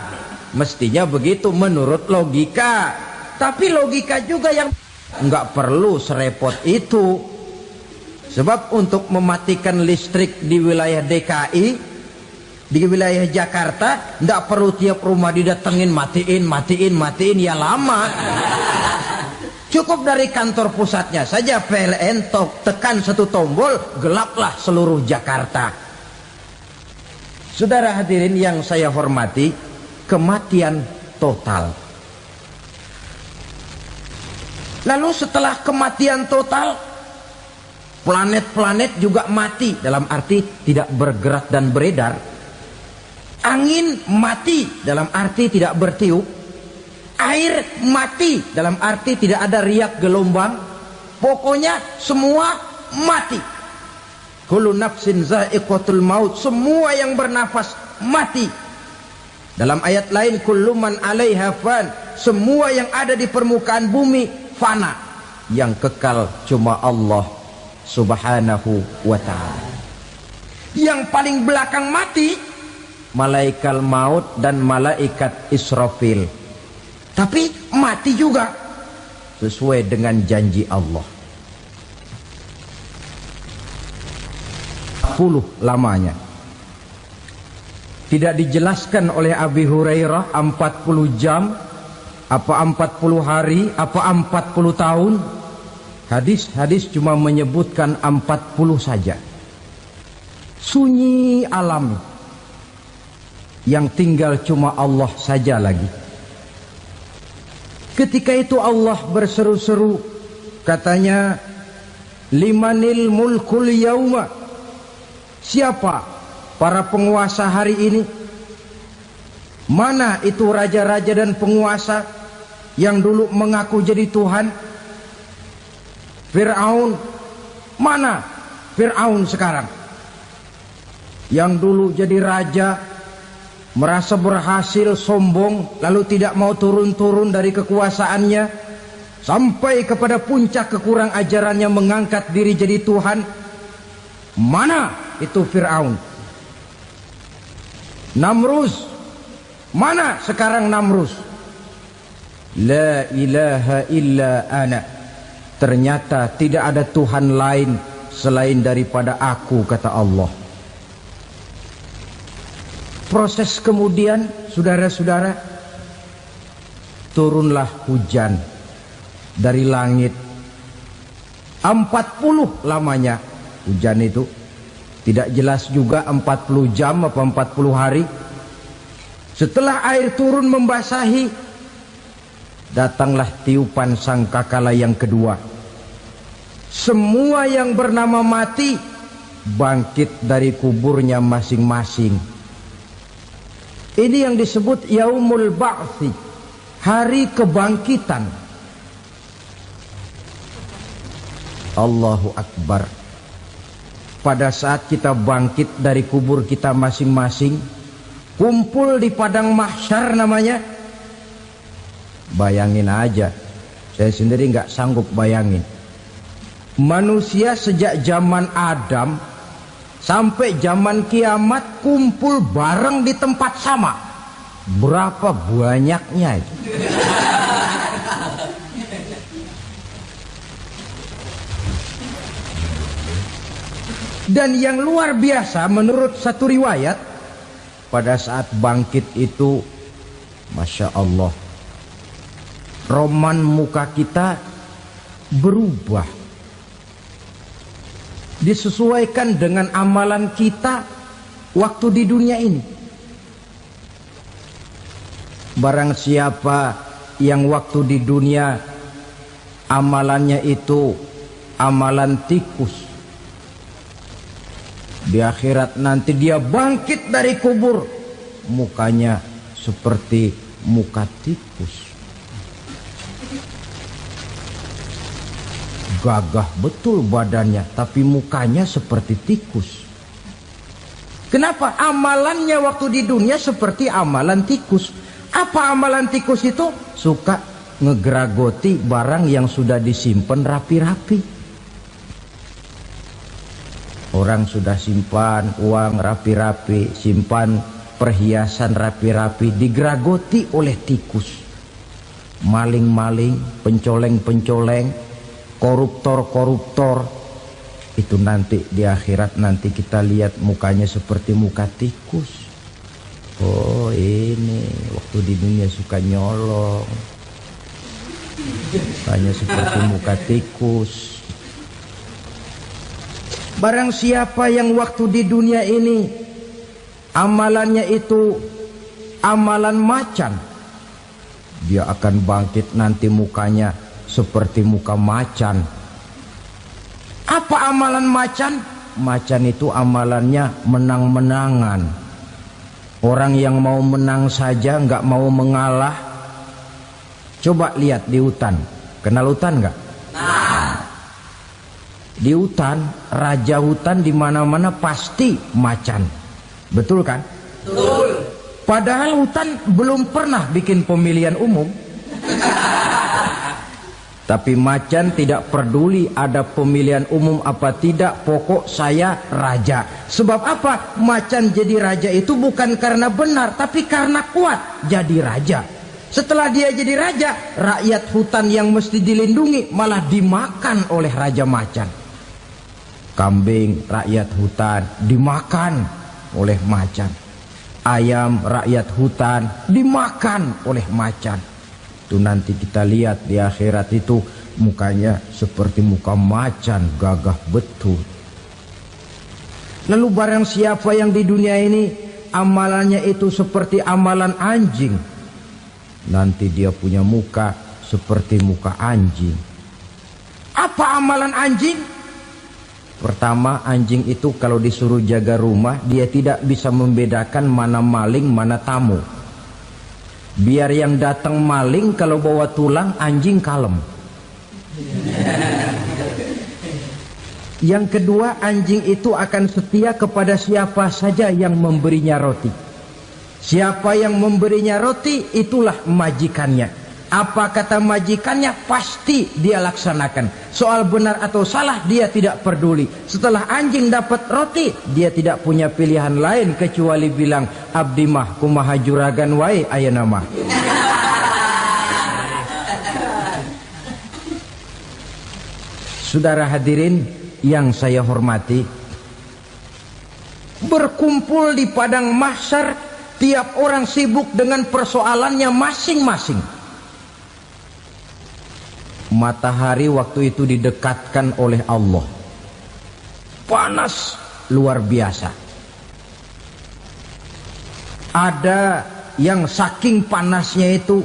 mestinya begitu menurut logika. Tapi logika juga yang nggak perlu serepot itu. Sebab untuk mematikan listrik di wilayah DKI, di wilayah Jakarta, nggak perlu tiap rumah didatengin, matiin, ya lama. Cukup dari kantor pusatnya saja PLN tekan satu tombol, gelaplah seluruh Jakarta. Saudara hadirin yang saya hormati, kematian total. Lalu setelah kematian total, planet-planet juga mati, dalam arti tidak bergerak dan beredar. Angin mati, dalam arti tidak bertiup. Air mati, dalam arti tidak ada riak gelombang. Pokoknya semua mati. Kullu nafsin za'iqatul maut. Semua yang bernafas mati. Dalam ayat lain, kullu man 'alaiha fan. Semua yang ada di permukaan bumi fana. Yang kekal cuma Allah Subhanahu wa ta'ala. Yang paling belakang mati, malaikat maut dan malaikat Israfil. Tapi mati juga sesuai dengan janji Allah. 10 lamanya. Tidak dijelaskan oleh Abi Hurairah 40 jam, apa 40 hari, apa 40 tahun. Hadis-hadis cuma menyebutkan 40 saja. Sunyi alam, yang tinggal cuma Allah saja lagi. Ketika itu Allah berseru-seru, katanya, limanil mulkul yauma. Siapa para penguasa hari ini? Mana itu raja-raja dan penguasa yang dulu mengaku jadi Tuhan? Fir'aun. Mana Fir'aun sekarang? Yang dulu jadi raja, merasa berhasil, sombong, lalu tidak mau turun-turun dari kekuasaannya, sampai kepada puncak kekurang ajarannya mengangkat diri jadi Tuhan. Mana itu Fir'aun? Namrus. Mana sekarang Namrus? La ilaha illa ana. Ternyata tidak ada Tuhan lain selain daripada aku, kata Allah. Proses kemudian, saudara-saudara, turunlah hujan dari langit. 40 lamanya hujan itu. Tidak jelas juga 40 jam apa 40 hari. Setelah air turun membasahi, datanglah tiupan sangkakala yang kedua. Semua yang bernama mati bangkit dari kuburnya masing-masing. Ini yang disebut Yaumul Ba'thi, hari kebangkitan. Allahu Akbar. Pada saat kita bangkit dari kubur kita masing-masing, kumpul di padang mahsyar namanya. Bayangin aja, saya sendiri nggak sanggup bayangin. Manusia sejak zaman Adam sampai zaman kiamat kumpul bareng di tempat sama. Berapa banyaknya itu? Dan yang luar biasa menurut satu riwayat, pada saat bangkit itu, Masya Allah, roman muka kita berubah, disesuaikan dengan amalan kita waktu di dunia ini. Barang siapa yang waktu di dunia amalannya itu amalan tikus, di akhirat nanti dia bangkit dari kubur, mukanya seperti muka tikus. Gagah betul badannya, tapi mukanya seperti tikus. Kenapa? Amalannya waktu di dunia seperti amalan tikus. Apa amalan tikus itu? Suka ngegeragoti barang yang sudah disimpan rapi-rapi. Orang sudah simpan uang rapi-rapi, simpan perhiasan rapi-rapi, digeragoti oleh tikus. Maling-maling, pencoleng-pencoleng, koruptor-koruptor. Itu nanti di akhirat nanti kita lihat mukanya seperti muka tikus. Oh ini waktu di dunia suka nyolong, mukanya seperti muka tikus. Barang siapa yang waktu di dunia ini amalannya itu amalan macan, dia akan bangkit nanti mukanya seperti muka macan. Apa amalan macan? Macan itu amalannya menang-menangan. Orang yang mau menang saja nggak mau mengalah. Coba lihat di hutan. Kenal hutan nggak? Di hutan, raja hutan di mana-mana pasti macan. Betul kan? Betul. Padahal hutan belum pernah bikin pemilihan umum. Tapi macan tidak peduli ada pemilihan umum apa tidak, pokok saya raja. Sebab apa? Macan jadi raja itu bukan karena benar, tapi karena kuat jadi raja. Setelah dia jadi raja, rakyat hutan yang mesti dilindungi malah dimakan oleh raja macan. Kambing rakyat hutan dimakan oleh macan. Ayam rakyat hutan dimakan oleh macan. Itu nanti kita lihat di akhirat itu mukanya seperti muka macan, gagah betul. Lalu barang siapa yang di dunia ini amalannya itu seperti amalan anjing, nanti dia punya muka seperti muka anjing. Apa amalan anjing? Pertama, anjing itu kalau disuruh jaga rumah, dia tidak bisa membedakan mana maling, mana tamu. Biar yang datang maling, kalau bawa tulang, anjing kalem. Yang kedua, anjing itu akan setia kepada siapa saja yang memberinya roti. Siapa yang memberinya roti, itulah majikannya. Apa kata majikannya, pasti dia laksanakan. Soal benar atau salah, dia tidak peduli. Setelah anjing dapat roti, dia tidak punya pilihan lain kecuali bilang, abdi mah kumaha juragan wae ayeuna mah. Saudara hadirin yang saya hormati, berkumpul di padang mahsyar, tiap orang sibuk dengan persoalannya masing-masing. Matahari waktu itu didekatkan oleh Allah. Panas luar biasa. Ada yang saking panasnya itu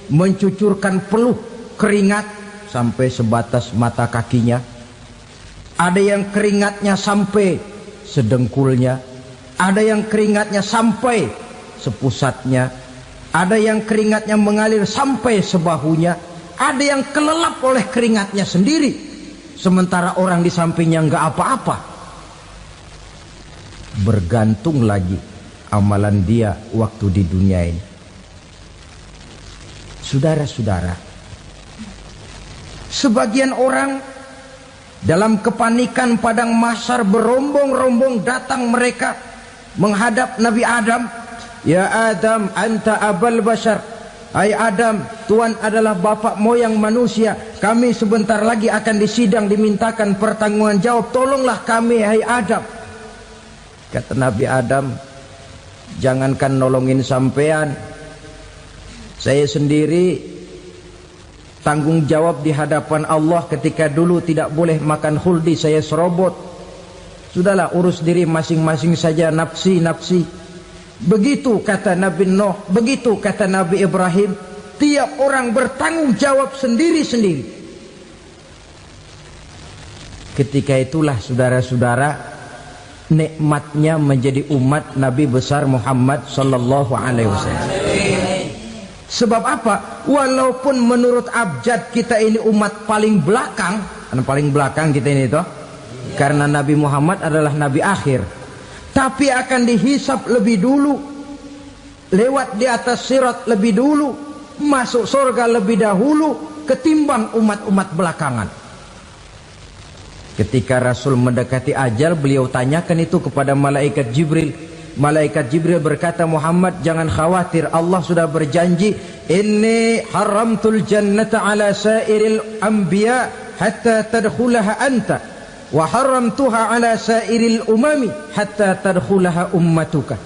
mencucurkan peluh keringat sampai sebatas mata kakinya. Ada yang keringatnya sampai sedengkulnya. Ada yang keringatnya sampai sepusatnya. Ada yang keringatnya mengalir sampai sebahunya. Ada yang kelelap oleh keringatnya sendiri, sementara orang di sampingnya nggak apa-apa. Bergantung lagi amalan dia waktu di dunia ini. Saudara-saudara, sebagian orang dalam kepanikan padang mahsyar berombong-rombong datang mereka menghadap Nabi Adam. Ya Adam, anta abal bashar. Hai Adam, Tuhan adalah bapak moyang manusia. Kami sebentar lagi akan disidang, dimintakan pertanggungan jawab. Tolonglah kami, hai Adam. Kata Nabi Adam, jangankan nolongin sampean, saya sendiri tanggung jawab di hadapan Allah ketika dulu tidak boleh makan khuldi, saya serobot. Sudahlah, urus diri masing-masing saja, nafsi. Begitu kata Nabi Nuh, begitu kata Nabi Ibrahim. Tiap orang bertanggung jawab sendiri-sendiri. Ketika itulah saudara-saudara, nikmatnya menjadi umat Nabi besar Muhammad sallallahu alaihi wasallam. Sebab apa? Walaupun menurut abjad kita ini umat paling belakang, paling belakang kita ini toh, karena Nabi Muhammad adalah Nabi akhir, tapi akan dihisap lebih dulu, lewat di atas sirat lebih dulu, masuk surga lebih dahulu ketimbang umat-umat belakangan. Ketika Rasul mendekati ajal, beliau tanyakan itu kepada malaikat Jibril. Malaikat Jibril berkata, Muhammad jangan khawatir, Allah sudah berjanji, inni haramtul jannata ala sairil anbiya hatta tadkhulaha anta wa haramtuha ala sairil umami hatta tadkhulaha ummatuka.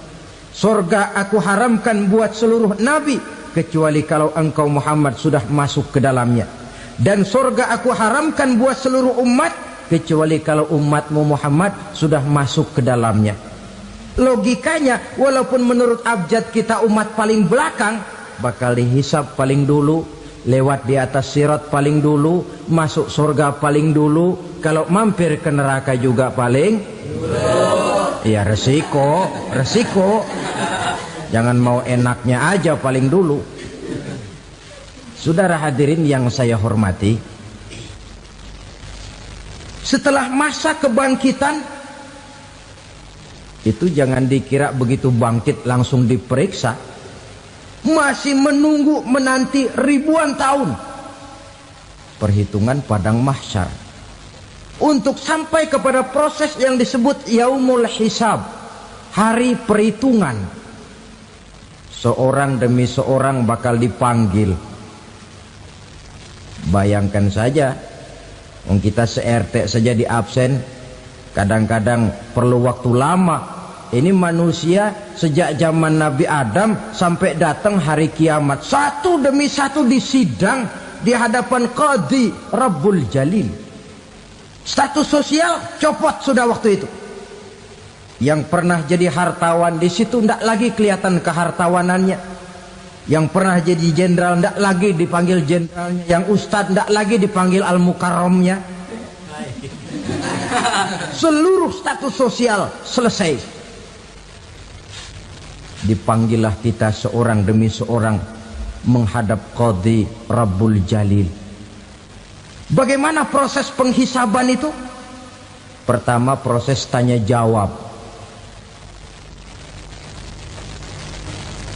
Surga aku haramkan buat seluruh nabi kecuali kalau engkau Muhammad sudah masuk ke dalamnya, dan surga aku haramkan buat seluruh umat kecuali kalau umatmu Muhammad sudah masuk ke dalamnya. Logikanya, walaupun menurut abjad kita umat paling belakang, bakal dihisap paling dulu, lewat di atas sirat paling dulu, masuk surga paling dulu, kalau mampir ke neraka juga paling dulu. Ya resiko. Jangan mau enaknya aja paling dulu. Saudara hadirin yang saya hormati, setelah masa kebangkitan itu jangan dikira begitu bangkit langsung diperiksa. Masih menunggu menanti ribuan tahun perhitungan padang mahsyar untuk sampai kepada proses yang disebut yaumul hisab, hari perhitungan. Seorang demi seorang bakal dipanggil. Bayangkan saja, kita se-RT saja di absen, kadang-kadang perlu waktu lama. Ini manusia sejak zaman Nabi Adam sampai datang hari kiamat, satu demi satu disidang di hadapan Qadhi Rabbul Jalil. Status sosial copot sudah waktu itu. Yang pernah jadi hartawan di situ tidak lagi kelihatan kehartawanannya. Yang pernah jadi jenderal tidak lagi dipanggil jenderalnya. Yang ustadz tidak lagi dipanggil al-mukarramnya. Seluruh status sosial selesai. Dipanggillah kita seorang demi seorang menghadap Qadhi Rabbul Jalil. Bagaimana proses penghisaban itu? Pertama, proses tanya jawab.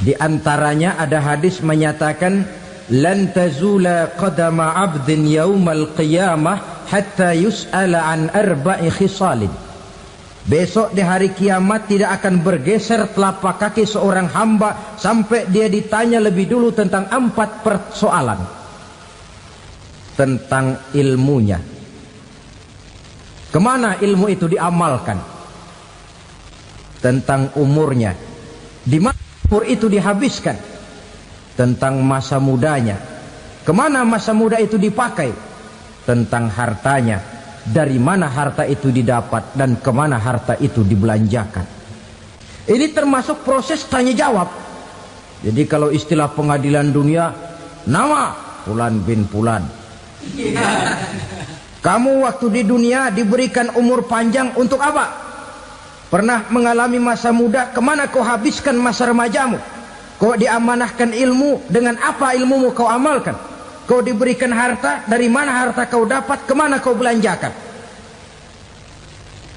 Di antaranya ada hadis menyatakan, lan tazula qadama 'abdin yaumal qiyamah hatta yus'ala an arba'i khisalin. Besok di hari kiamat tidak akan bergeser telapak kaki seorang hamba sampai dia ditanya lebih dulu tentang 4 persoalan. Tentang ilmunya, kemana ilmu itu diamalkan. Tentang umurnya, di mana umur itu dihabiskan. Tentang masa mudanya, kemana masa muda itu dipakai. tentang hartanya, dari mana harta itu didapat dan kemana harta itu dibelanjakan. Ini termasuk proses tanya jawab. Jadi kalau istilah pengadilan dunia, nama Fulan bin Fulan. Kamu waktu di dunia diberikan umur panjang untuk apa? Pernah mengalami masa muda, kemana kau habiskan masa remajamu? Kau diamanahkan ilmu, dengan apa ilmumu kau amalkan? Kau diberikan harta, dari mana harta kau dapat, kemana kau belanjakan?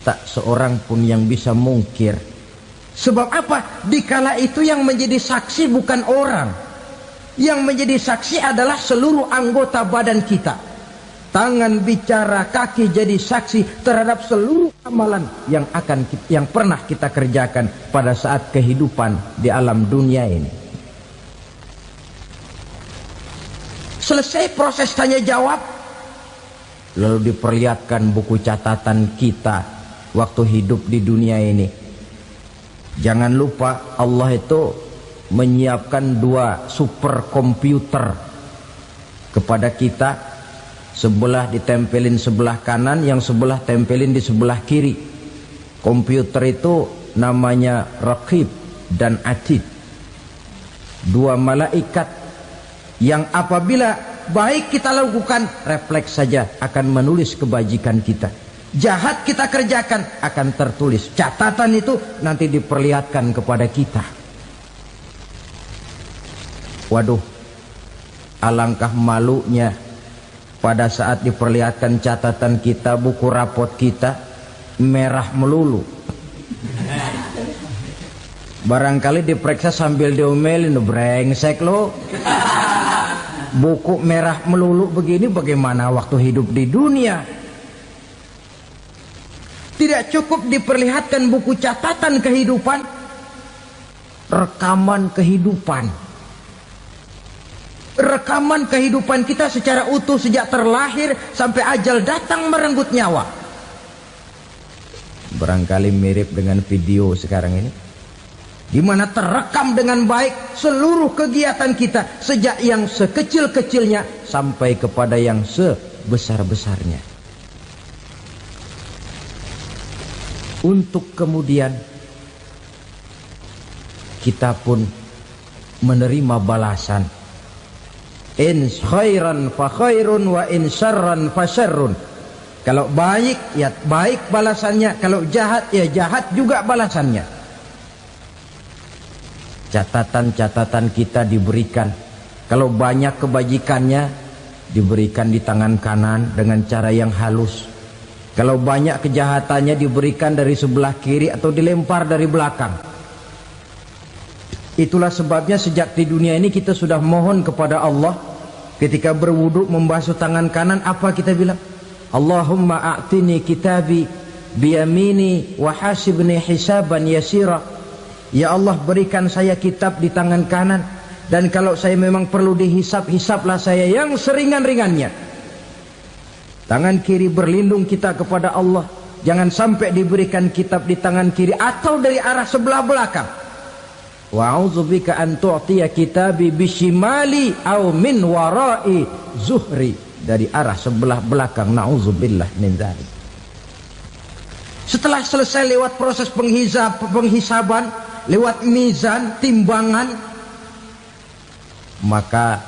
Tak seorang pun yang bisa mungkir. Sebab apa? Dikala itu yang menjadi saksi bukan orang. Yang menjadi saksi adalah seluruh anggota badan kita. Tangan bicara, kaki jadi saksi terhadap seluruh amalan yang pernah kita kerjakan pada saat kehidupan di alam dunia ini. Selesai proses tanya jawab, lalu diperlihatkan buku catatan kita waktu hidup di dunia ini. Jangan lupa Allah itu menyiapkan 2 superkomputer kepada kita. Sebelah ditempelin sebelah kanan, yang sebelah tempelin di sebelah kiri. Komputer itu namanya Raqib dan Atid. 2 malaikat yang apabila baik kita lakukan, refleks saja akan menulis kebajikan kita. Jahat kita kerjakan akan tertulis. Catatan itu nanti diperlihatkan kepada kita. Waduh, alangkah malunya pada saat diperlihatkan catatan kita, buku rapot kita merah melulu. Barangkali diperiksa sambil diomelin, brengsek lo. Buku merah melulu begini, bagaimana waktu hidup di dunia? Tidak cukup diperlihatkan buku catatan kehidupan, rekaman kehidupan. Rekaman kehidupan kita secara utuh sejak terlahir sampai ajal datang merenggut nyawa. Barangkali mirip dengan video sekarang ini, di mana terekam dengan baik seluruh kegiatan kita, sejak yang sekecil-kecilnya sampai kepada yang sebesar-besarnya. Untuk kemudian kita pun menerima balasan. In khairan fa khairun wa in syarran fa syarrun. Kalau baik ya baik balasannya, kalau jahat ya jahat juga balasannya. Catatan-catatan kita diberikan. Kalau banyak kebajikannya diberikan di tangan kanan dengan cara yang halus. Kalau banyak kejahatannya diberikan dari sebelah kiri atau dilempar dari belakang. Itulah sebabnya sejak di dunia ini kita sudah mohon kepada Allah. Ketika berwudu membasuh tangan kanan, apa kita bilang? Allahumma a'tini kitabi biyamini wa hasibni hisaban yasira. Ya Allah, berikan saya kitab di tangan kanan, dan kalau saya memang perlu dihisap, hisaplah saya yang seringan-ringannya. Tangan kiri berlindung kita kepada Allah, jangan sampai diberikan kitab di tangan kiri atau dari arah sebelah belakang. Wa a'udzubika an tu'tiya kitabi bishimali aw min wara'i zuhri, dari arah sebelah belakang. Na'udzubillah min dzalik. Setelah selesai lewat proses penghisaban, lewat mizan, timbangan, maka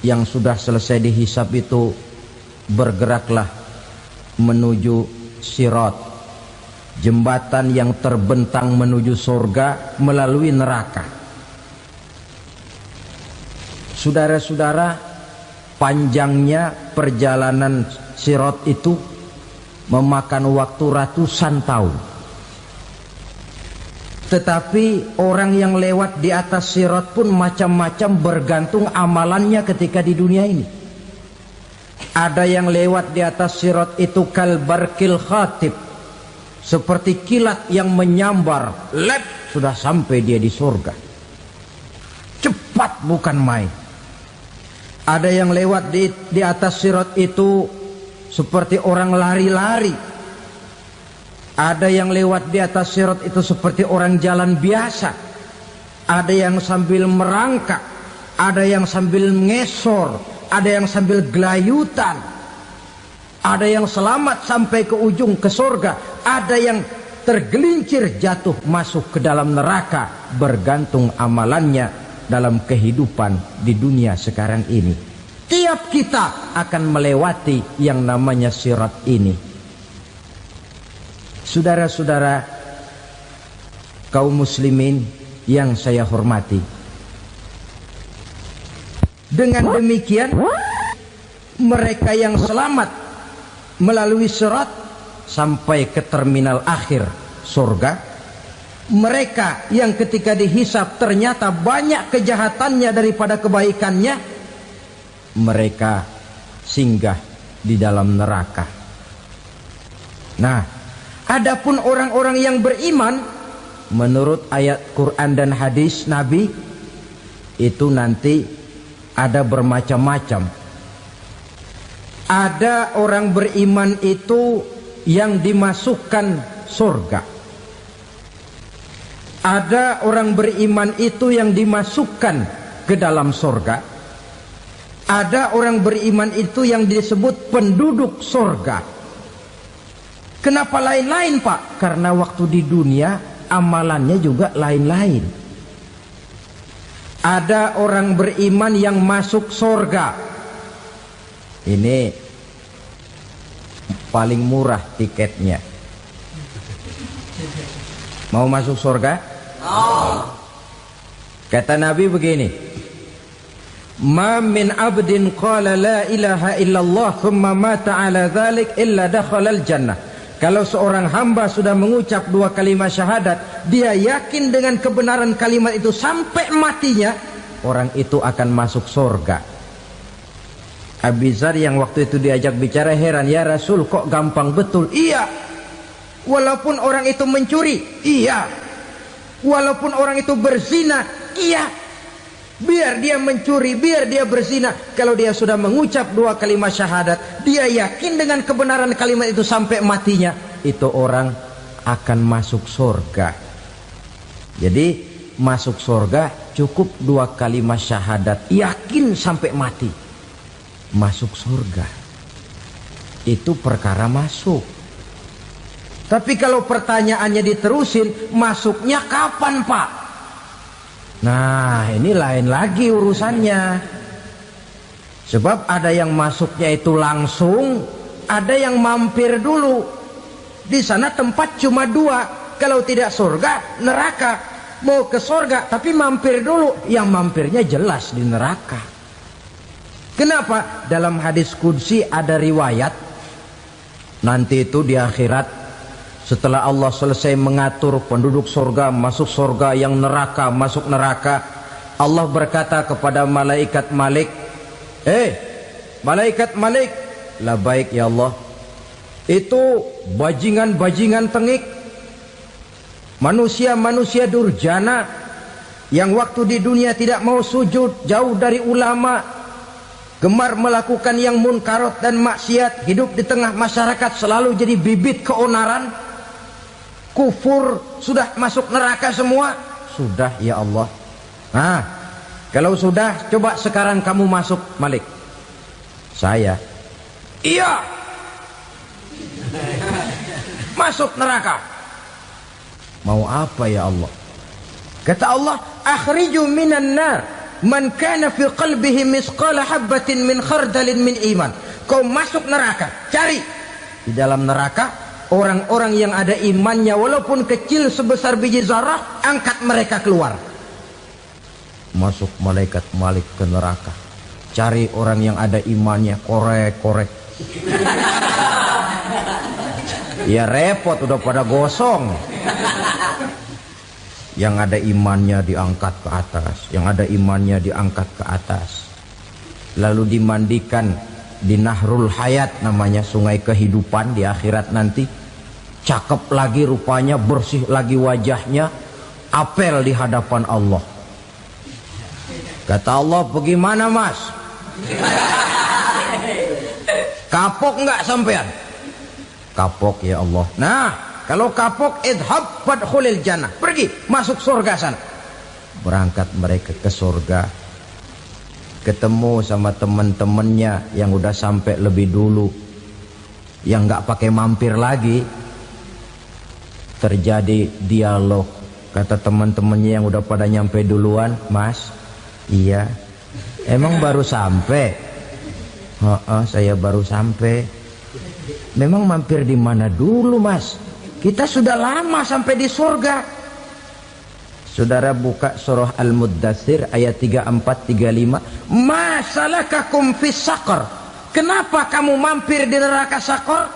yang sudah selesai dihisab itu bergeraklah menuju sirat, jembatan yang terbentang menuju surga melalui neraka. Saudara-saudara, panjangnya perjalanan sirat itu memakan waktu ratusan tahun. Tetapi orang yang lewat di atas sirat pun macam-macam, bergantung amalannya ketika di dunia ini. Ada yang lewat di atas sirat itu kalbarkil khatib, seperti kilat yang menyambar, lep, sudah sampai dia di surga. Cepat bukan main. Ada yang lewat di atas sirat itu seperti orang lari-lari. Ada yang lewat di atas sirat itu seperti orang jalan biasa. Ada yang sambil merangkak, ada yang sambil ngesor, ada yang sambil gelayutan, ada yang selamat sampai ke ujung ke surga, ada yang tergelincir jatuh masuk ke dalam neraka, bergantung amalannya dalam kehidupan di dunia sekarang ini. Tiap kita akan melewati yang namanya sirat ini. Saudara-saudara kaum muslimin yang saya hormati, dengan demikian mereka yang selamat melalui sirat sampai ke terminal akhir surga, mereka yang ketika dihisab ternyata banyak kejahatannya daripada kebaikannya, mereka singgah di dalam neraka. Nah, adapun orang-orang yang beriman menurut ayat Quran dan hadis Nabi itu nanti ada bermacam-macam. Ada orang beriman itu yang dimasukkan surga. Ada orang beriman itu yang dimasukkan ke dalam surga. Ada orang beriman itu yang disebut penduduk surga. Kenapa lain-lain, Pak? Karena waktu di dunia amalannya juga lain-lain. Ada orang beriman yang masuk surga. Ini paling murah tiketnya. Mau masuk surga? Kata Nabi begini, ma min abdin qala la ilaha illallah thumma mata ala dhalik illa dakhalal jannah. Kalau seorang hamba sudah mengucap dua kalimat syahadat, dia yakin dengan kebenaran kalimat itu sampai matinya, orang itu akan masuk surga. Abi Dzar yang waktu itu diajak bicara heran, ya Rasul kok gampang betul? Iya, walaupun orang itu mencuri, iya, walaupun orang itu berzina, iya. Biar dia mencuri, biar dia berzina, kalau dia sudah mengucap dua kalimat syahadat, dia yakin dengan kebenaran kalimat itu sampai matinya, itu orang akan masuk surga. Jadi masuk surga cukup dua kalimat syahadat, yakin sampai mati, masuk surga. Itu perkara masuk. Tapi kalau pertanyaannya diterusin, masuknya kapan, Pak? Nah, ini lain lagi urusannya. Sebab ada yang masuknya itu langsung, ada yang mampir dulu. Di sana tempat cuma dua, kalau tidak surga, neraka. Mau ke surga tapi mampir dulu, yang mampirnya jelas di neraka. Kenapa? Dalam hadis qudsi ada riwayat, nanti itu di akhirat, setelah Allah selesai mengatur penduduk surga masuk surga, yang neraka masuk neraka, Allah berkata kepada malaikat Malik, malaikat Malik, labaik ya Allah, itu bajingan-bajingan tengik, manusia-manusia durjana yang waktu di dunia tidak mau sujud, jauh dari ulama, gemar melakukan yang munkarat dan maksiat, hidup di tengah masyarakat selalu jadi bibit keonaran, kufur, sudah masuk neraka semua. Sudah ya Allah. Nah, kalau sudah, coba sekarang kamu masuk, Malik. Saya, iya, masuk neraka. Mau apa ya Allah? Kata Allah, akhriju minan nar man kana fi qalbihi misqala habatin min khardalin min iman. Kau masuk neraka, cari di dalam neraka orang-orang yang ada imannya walaupun kecil sebesar biji zarah, angkat mereka keluar. Masuk malaikat Malik ke neraka, cari orang yang ada imannya, korek-korek. Ya repot, udah pada gosong. Yang ada imannya diangkat ke atas, yang ada imannya diangkat ke atas, lalu dimandikan di Nahrul Hayat, namanya sungai kehidupan di akhirat nanti. Cakep lagi rupanya, bersih lagi wajahnya, apel di hadapan Allah. Kata Allah, bagaimana mas? Kapok nggak sampean? Kapok ya Allah. Nah, kalau kapok, idhab fadkhulil jannah, pergi masuk surga sana. Berangkat mereka ke surga. ketemu sama teman-temannya yang udah sampai lebih dulu, yang nggak pakai mampir lagi. Terjadi dialog. Kata teman-temannya yang udah pada nyampe duluan, "Mas, iya, emang baru sampai?" "Oh, saya baru sampai." "Memang mampir di mana dulu, Mas? Kita sudah lama sampai di surga." Saudara buka surah Al-Muddatsir ayat 34-35. "Ma salakakum fis saqar?" Kenapa kamu mampir di neraka Saqar?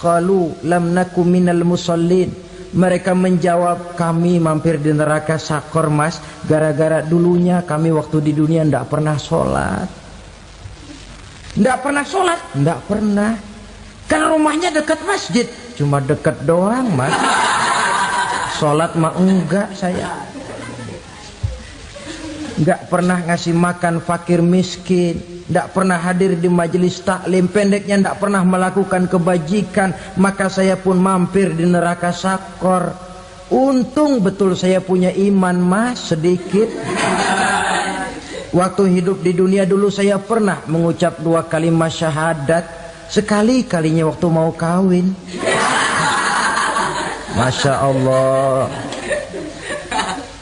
Qalu lam naku minal musallin. Mereka menjawab, kami mampir di neraka Saqar, Mas, gara-gara dulunya kami waktu di dunia tidak pernah sholat. Tidak pernah sholat? Tidak pernah. Kan rumahnya dekat masjid. Cuma dekat doang, Mas. Sholat mah enggak saya. Enggak pernah ngasih makan fakir miskin, enggak pernah hadir di majelis taklim, pendeknya enggak pernah melakukan kebajikan. Maka saya pun mampir di neraka Saqar. Untung betul saya punya iman, Mas, sedikit. Waktu hidup di dunia dulu saya pernah mengucap 2 kalimat syahadat. Sekali-kalinya waktu mau kawin. Masya Allah.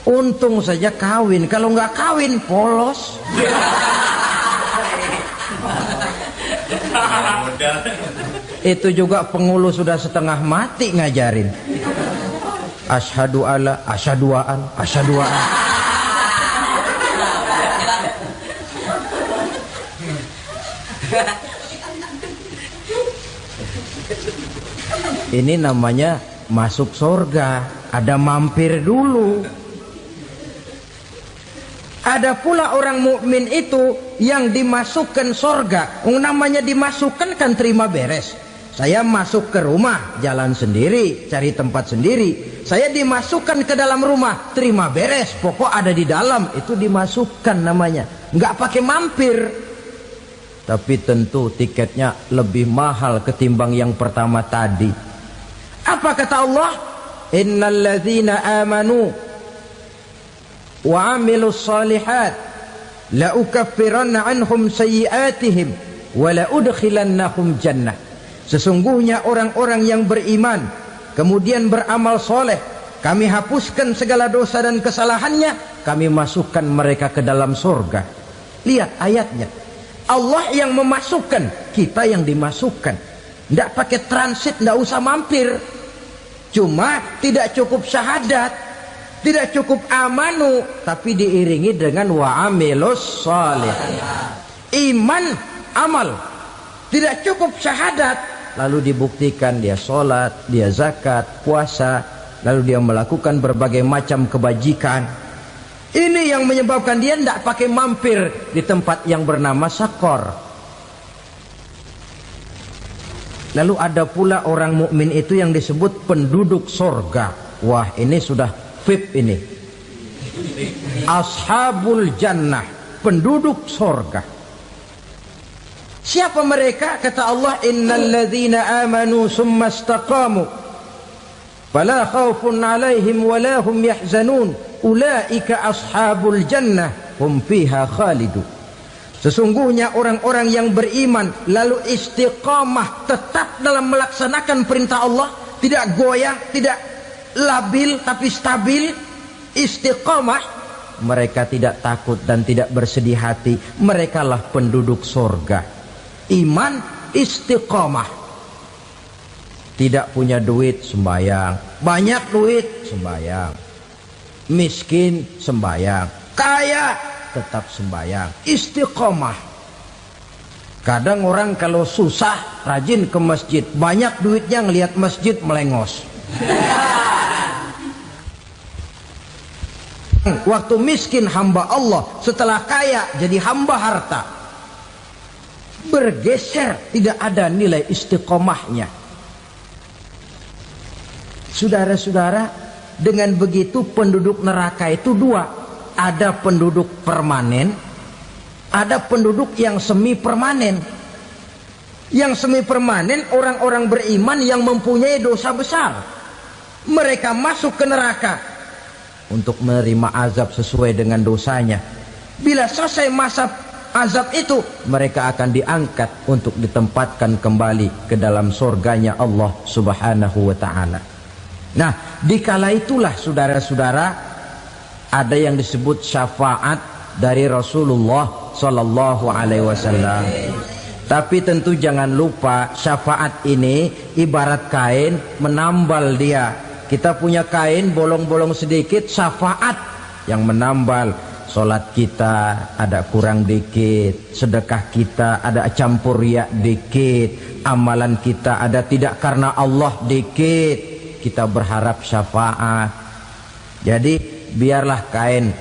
Untung saja kawin. Kalau nggak kawin polos. Itu juga pengulu sudah setengah mati ngajarin. Asyhadu alla, asyaduaan, asyaduaan. Ini namanya masuk surga, ada mampir dulu. Ada pula orang mukmin itu yang dimasukkan surga. Namanya dimasukkan kan terima beres. Saya masuk ke rumah, jalan sendiri, cari tempat sendiri. Saya dimasukkan ke dalam rumah, terima beres, pokok ada di dalam, itu dimasukkan namanya. Nggak pakai mampir. Tapi tentu tiketnya lebih mahal ketimbang yang pertama tadi. Apa kata Allah? Innal ladzina amanu wa 'amilus shalihat la ukaffiranna 'anhum sayyi'atihim wa la udkhilannahum jannah. Sesungguhnya orang-orang yang beriman kemudian beramal soleh, kami hapuskan segala dosa dan kesalahannya, kami masukkan mereka ke dalam surga. Lihat ayatnya. Allah yang memasukkan, kita yang dimasukkan. Tidak pakai transit, tidak usah mampir. Cuma tidak cukup syahadat, tidak cukup amanu, tapi diiringi dengan wa'amilus salih. Iman, amal. Tidak cukup syahadat, lalu dibuktikan dia sholat, dia zakat, puasa, lalu dia melakukan berbagai macam kebajikan. Ini yang menyebabkan dia tidak pakai mampir di tempat yang bernama Saqar. Lalu ada pula orang mukmin itu yang disebut penduduk surga. Wah, ini sudah VIP ini. Ashabul jannah, penduduk surga. Siapa mereka? Kata Allah, innal ladzina amanu summa istaqamu fala khaufun 'alaihim wala hum yahzanun ulaika ashabul jannah hum fiha khalidun. Sesungguhnya orang-orang yang beriman lalu istiqamah, tetap dalam melaksanakan perintah Allah, tidak goyah, tidak labil tapi stabil, istiqamah, mereka tidak takut dan tidak bersedih hati. Merekalah penduduk surga. Iman, istiqamah. Tidak punya duit, sembayang. Banyak duit, sembayang. Miskin, sembayang. Kaya, tetap sembahyang, istiqomah. Kadang orang kalau susah rajin ke masjid, banyak duitnya ngelihat masjid melengos. Waktu miskin hamba Allah, setelah kaya jadi hamba harta. Bergeser, tidak ada nilai istiqomahnya. Saudara-saudara, dengan begitu penduduk neraka itu dua. Ada penduduk permanen, ada penduduk yang semi permanen. Yang semi permanen orang-orang beriman yang mempunyai dosa besar. Mereka masuk ke neraka untuk menerima azab sesuai dengan dosanya. Bila selesai masa azab itu, mereka akan diangkat untuk ditempatkan kembali ke dalam surganya Allah Subhanahu wa ta'ala. Nah, dikala itulah saudara-saudara, ada yang disebut syafaat dari Rasulullah Sallallahu Alaihi Wasallam. Tapi tentu jangan lupa, syafaat ini ibarat kain menambal dia. Kita punya kain bolong-bolong sedikit, syafaat yang menambal. Solat kita ada kurang dikit, sedekah kita ada campur riak dikit, amalan kita ada tidak karena Allah dikit, kita berharap syafaat. Jadi biarlah kain